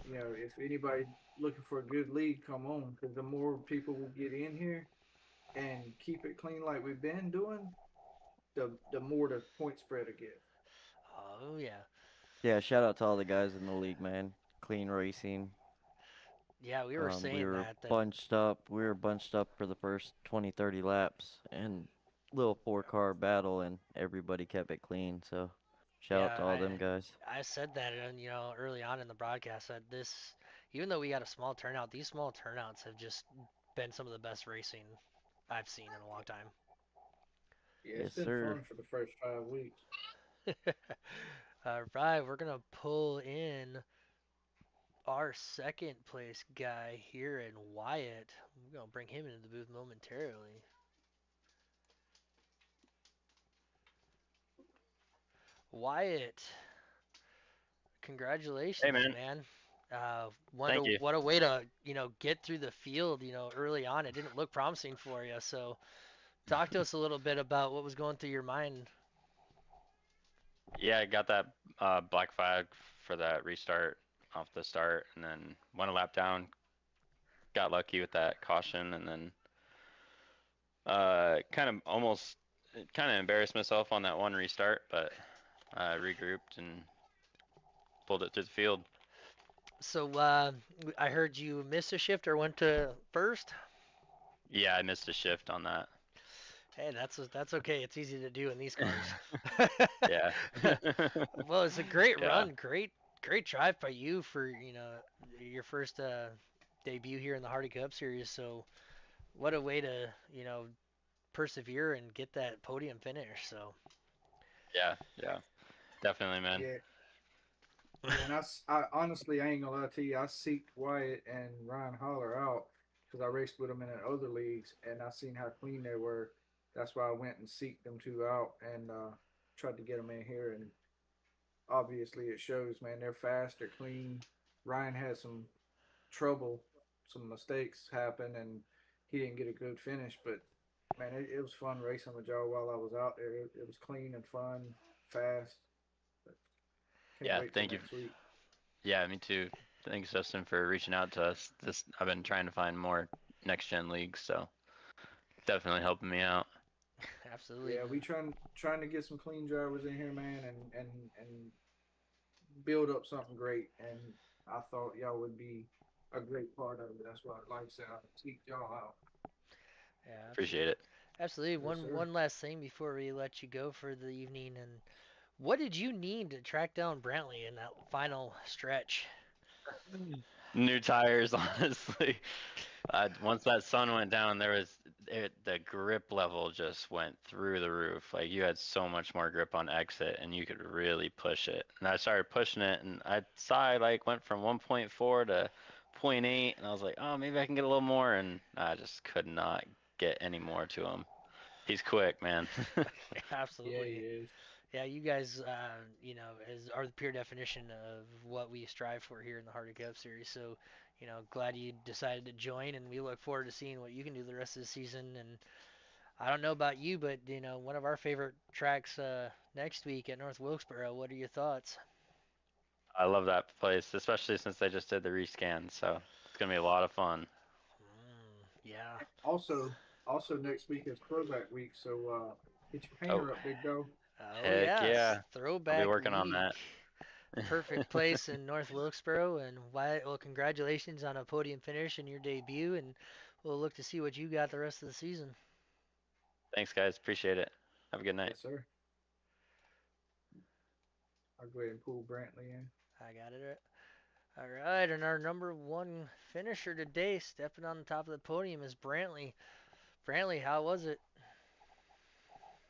if anybody looking for a good league, come on, because the more people we get in here and keep it clean like we've been doing, the more the point spread will get. Oh yeah, Yeah, shout out to all the guys in the league, man. Clean racing. yeah. We were We saying were that. bunched up. We were bunched up for the first 20, 30 laps, and little four-car battle, and everybody kept it clean. So, shout out Yeah, to all them guys. I said that and early on in the broadcast that this, even though we got a small turnout, these small turnouts have just been some of the best racing I've seen in a long time. Yeah, it's Yes, been sir. fun for the first 5 weeks. All right, we're gonna pull in our second place guy here in Wyatt. We're gonna bring him into the booth momentarily. Wyatt, Hey, congratulations, man. man. Thank you. What a way to get through the field early on. It didn't look promising for you. So talk to us a little bit about what was going through your mind. Yeah, I got that black flag for that restart off the start, and then went a lap down. Got lucky with that caution, and then kind of embarrassed myself on that one restart, but regrouped and pulled it through the field. So I heard you missed a shift or went to first. Yeah, I missed a shift on that. Hey, that's okay. It's easy to do in these cars. Yeah. Well, it's a great Yeah. run, great drive by you for your first debut here in the Hardy Cup Series. So what a way to persevere and get that podium finish. So Yeah. Yeah. Definitely, man. Yeah, yeah, and I honestly, I ain't gonna lie to you. I seeked Wyatt and Ryan Holler out because I raced with them in the other leagues, and I seen how clean they were. That's why I went and seeked them two out and tried to get them in here. And obviously, it shows, man. They're fast, they're clean. Ryan had some trouble, some mistakes happen, and he didn't get a good finish. But man, it was fun racing with y'all while I was out there. It was clean and fun, fast. But can't Yeah. wait till Thank you. next week. Yeah, me too. Thanks, Justin, for reaching out to us. This I've been trying to find more next gen leagues, so definitely helping me out. absolutely. Yeah, we trying to get some clean drivers in here, man, and build up something great. And I thought y'all would be a great part of it. That's why, like I said, I seek y'all out. Yeah, Appreciate it. absolutely. Yes, One sir. one last thing before we let you go for the evening, and what did you need to track down Brantley in that final stretch? New tires, honestly. Once that sun went down, the grip level just went through the roof. Like you had so much more grip on exit, and you could really push it. And I started pushing it, and I saw I like went from 1.4 to zero point 0.8, and I was like, oh, maybe I can get a little more, and I just could not get any more to him. He's quick, man. Yeah, he Absolutely. is. Yeah, you guys, are the pure definition of what we strive for here in the Hardy Cup Series. So, glad you decided to join, and we look forward to seeing what you can do the rest of the season. And I don't know about you, but one of our favorite tracks next week at North Wilkesboro. What are your thoughts? I love that place, especially since they just did the rescan. So it's gonna be a lot of fun. Yeah. Also, also next week is throwback week, so get your Oh, painter up, big dog. Oh heck yes, yeah. I'll be Throwback working on Week. that. Perfect place in North Wilkesboro, and well, congratulations on a podium finish and your debut, and we'll look to see what you got the rest of the season. Thanks, guys. Appreciate it. Have a good night. Yes, sir. I'll go ahead and pull Brantley in. I got it. All right, and our number one finisher today, stepping on the top of the podium, is Brantley. Brantley, how was it?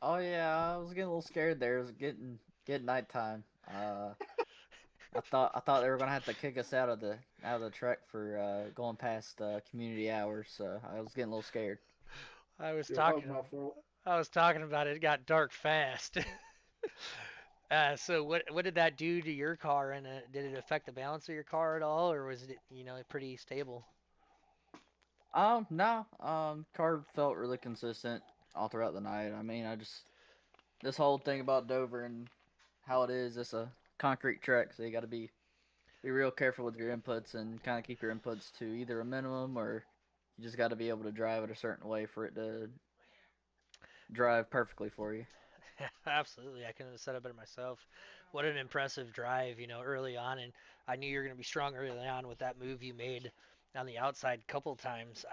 Oh yeah, I was getting a little scared there. It was getting nighttime. I thought they were gonna have to kick us out of the track for going past community hours. So I was getting a little scared. I was Yeah, that was talking. my fault. I was talking about it. It got dark fast. So what did that do to your car? And did it affect the balance of your car at all, or was it pretty stable? No, car felt really consistent all throughout the night. I mean, I just this whole thing about Dover and how it is, it's a concrete track, so you got to be real careful with your inputs and kind of keep your inputs to either a minimum or you just got to be able to drive it a certain way for it to drive perfectly for you. Absolutely, I couldn't have said it better myself. What an impressive drive, early on, and I knew you were going to be strong early on with that move you made on the outside couple times.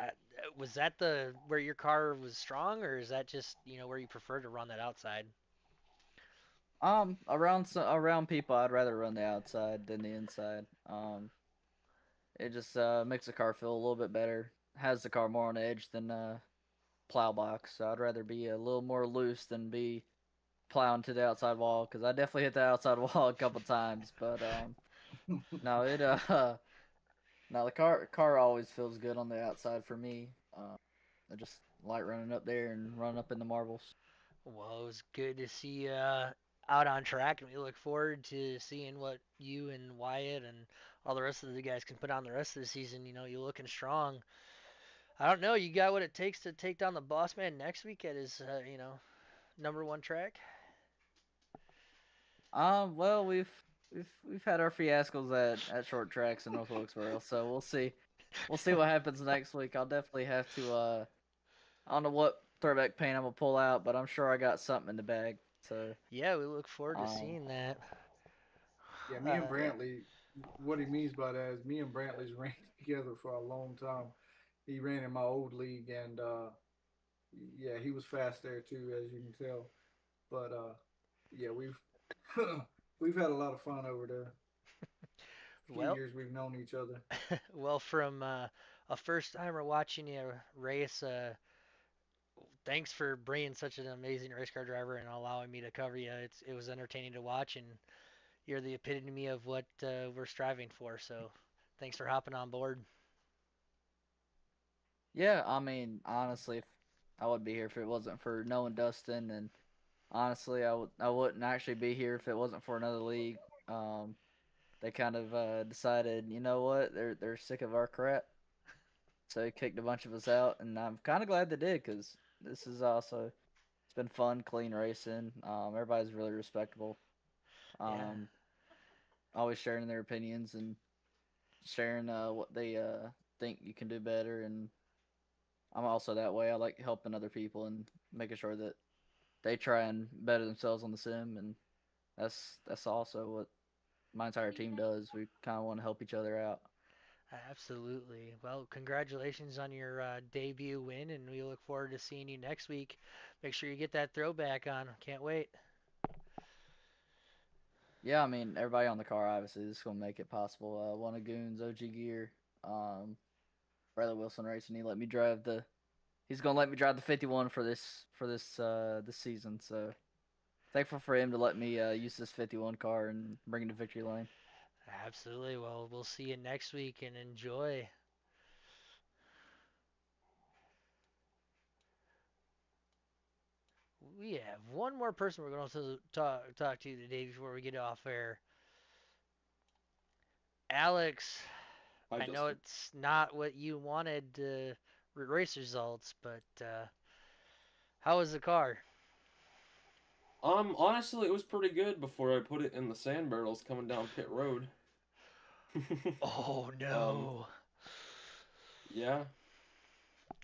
Was that the where your car was strong, or is that just where you prefer to run that outside? Around people, I'd rather run the outside than the inside. It just makes the car feel a little bit better. Has the car more on edge than plow box. So I'd rather be a little more loose than be plowing to the outside wall because I definitely hit the outside wall a couple times. But no, it no, the car always feels good on the outside for me. I just like running up there and running up in the marbles. Well, it was good to see you out on track, and we look forward to seeing what you and Wyatt and all the rest of the guys can put on the rest of the season. You're looking strong. I don't know. You got what it takes to take down the boss man next week at his, number one track? Well, we've had our fiascos at short tracks in North Wilkesboro, so we'll see. We'll see what happens next week. I'll definitely have to. I don't know what throwback paint I'm gonna pull out, but I'm sure I got something in the bag. So, Yeah, we look forward to um, seeing that. Yeah, me and Yeah. Brantley. What he means by that is me and Brantley's ran together for a long time. He ran in my old league, and Yeah, he was fast there too, as you can tell. But yeah, we've we've had a lot of fun over the few Well, years we've known each other. well, from a first timer watching you race, thanks for bringing such an amazing race car driver and allowing me to cover you. It was entertaining to watch, and you're the epitome of what we're striving for. So, thanks for hopping on board. Yeah, I mean, honestly, if I would be here if it wasn't for knowing Dustin, and honestly, I wouldn't actually be here if it wasn't for another league. Um, they kind of decided, you know what, they're sick of our crap, so they kicked a bunch of us out, and I'm kind of glad they did because this is also it's been fun, clean racing. Everybody's really respectable. Yeah, Um, always sharing their opinions and sharing what they think you can do better, and I'm also that way. I like helping other people and making sure that they try and better themselves on the sim, and that's also what my entire team does. We kind of want to help each other out. absolutely. Well, congratulations on your debut win, and we look forward to seeing you next week. Make sure you get that throwback on. Can't wait. Yeah, I mean everybody on the car obviously is gonna make it possible. One of Goons, OG Gear, um, Bradley Wilson Racing. He let me drive the. He's gonna let me drive the 51 for this season. So thankful for him to let me use this 51 car and bring it to victory lane. Absolutely. Well, we'll see you next week and enjoy. We have one more person we're going to talk to today before we get off air. Alex, Hi, I know Justin. it's not what you wanted race results, but how was the car? Honestly, it was pretty good before I put it in the sand barrels coming down pit road. Oh um, no. yeah,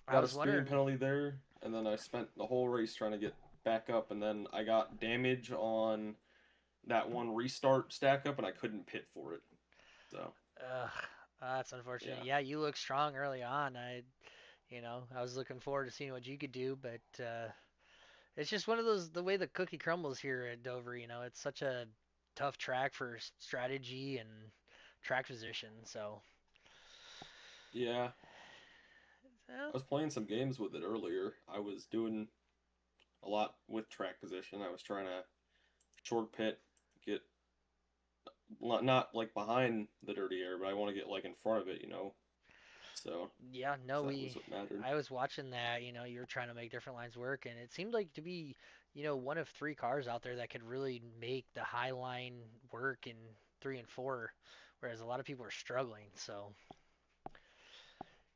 I got a was speeding wondering. penalty there, and then I spent the whole race trying to get back up, and then I got damage on that one restart stack up, and I couldn't pit for it. So, Ugh, that's unfortunate. yeah. Yeah, you looked strong early on. I was looking forward to seeing what you could do, but it's just one of those the way the cookie crumbles here at Dover. It's such a tough track for strategy and track position. So, Yeah, eh, I was playing some games with it earlier. I was doing a lot with track position. I was trying to short pit, get not like behind the dirty air, but I want to get like in front of it. So, yeah, no, that was what mattered. I was watching that. You were trying to make different lines work, and it seemed like to be, one of three cars out there that could really make the high line work in three and four, whereas a lot of people are struggling. So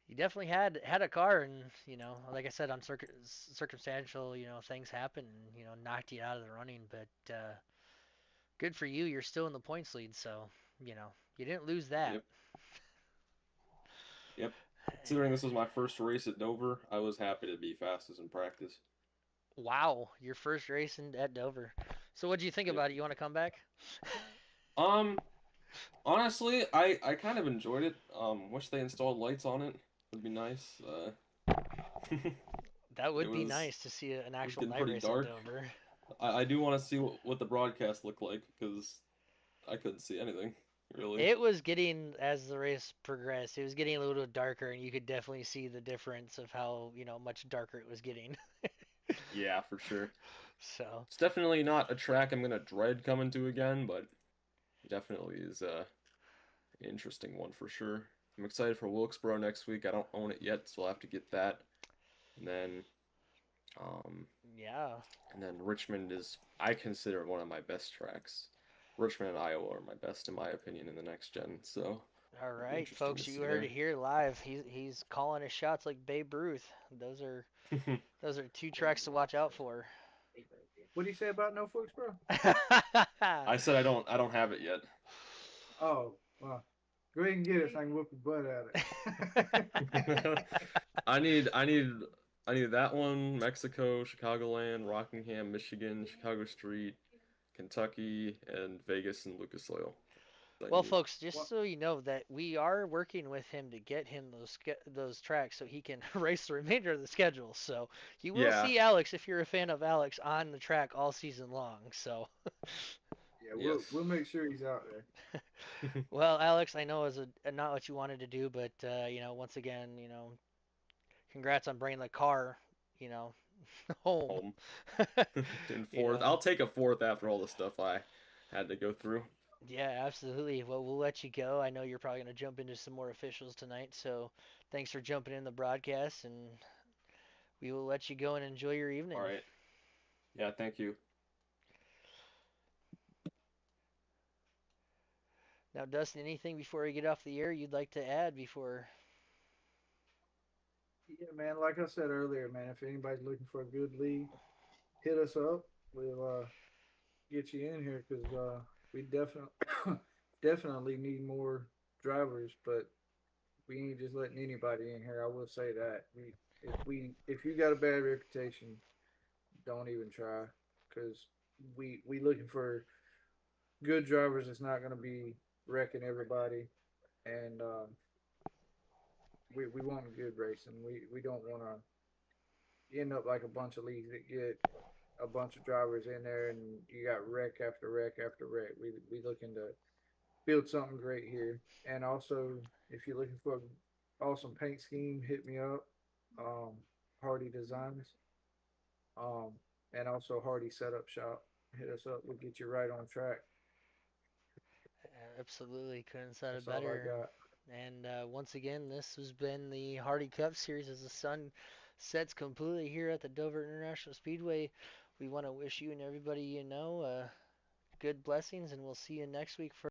you definitely had a car, and like I said, on circumstantial, things happen, and knocked you out of the running. But good for you, you're still in the points lead, so you didn't lose that. Yep. Yep. Considering this was my first race at Dover, I was happy to be fastest in practice. Wow, your first race at Dover. So what do you think Yep. about it? You want to come back? Um, Honestly, I kind of enjoyed it. Wish they installed lights on it. Would be nice. That It would be was nice to see an it was actual getting night pretty race at dark. Dover. I do want to see what the broadcast looked like because I couldn't see anything really. It was getting, as the race progressed, it was getting a little darker, and you could definitely see the difference of how, much darker it was getting. Yeah, for sure. So, It's definitely not a track I'm gonna dread coming to again, but definitely is an interesting one for sure. I'm excited for Wilkesboro next week. I don't own it yet, so I'll have to get that. And then um yeah. and then Richmond is I consider one of my best tracks. Richmond and Iowa are my best in my opinion in the next gen, so All it'll be right, interesting to folks, you see heard it there. here live. He's calling his shots like Babe Ruth. Those are two tracks to watch out for. What do you say about no fooks, bro? I said I don't have it yet. Oh, well, go ahead and get it so I can whoop your butt at it. I need that one, Mexico, Chicagoland, Rockingham, Michigan, Chicago Street, Kentucky, and Vegas and Lucas Oil. But Well, folks, just Well, so you know that we are working with him to get him those tracks so he can race the remainder of the schedule. So you will yeah, see Alex if you're a fan of Alex on the track all season long. So yeah, we'll yes. make sure he's out there. well, Alex, I know is not what you wanted to do, but once again, congrats on bringing the car, you know, home. Home in you fourth. know, I'll take a fourth after all the stuff I had to go through. yeah, absolutely. Well, we'll let you go. I know you're probably going to jump into some more officials tonight, so thanks for jumping in the broadcast, and we will let you go and enjoy your All evening. right. Yeah, thank you. Now, Dustin, anything before we get off the air you'd like to add before? Yeah, man. Like I said earlier, man. If anybody's looking for a good league, hit us up. We'll get you in here because we definitely definitely need more drivers. But we ain't just letting anybody in here. I will say that if you got a bad reputation, don't even try because we looking for good drivers that's not going to be wrecking everybody, and we want good racing. We don't want to end up like a bunch of leagues that get a bunch of drivers in there and you got wreck after wreck after wreck. We looking to build something great here. And also, if you're looking for an awesome paint scheme, hit me up. Um, Hardee Designs. Um, and also Hardee Setup Shop. Hit us up. We'll get you right on track. Absolutely, couldn't have said it That's all I better. got. And once again, this has been the Hardy Cup Series as the sun sets completely here at the Dover International Speedway. We want to wish you and everybody good blessings, and we'll see you next week for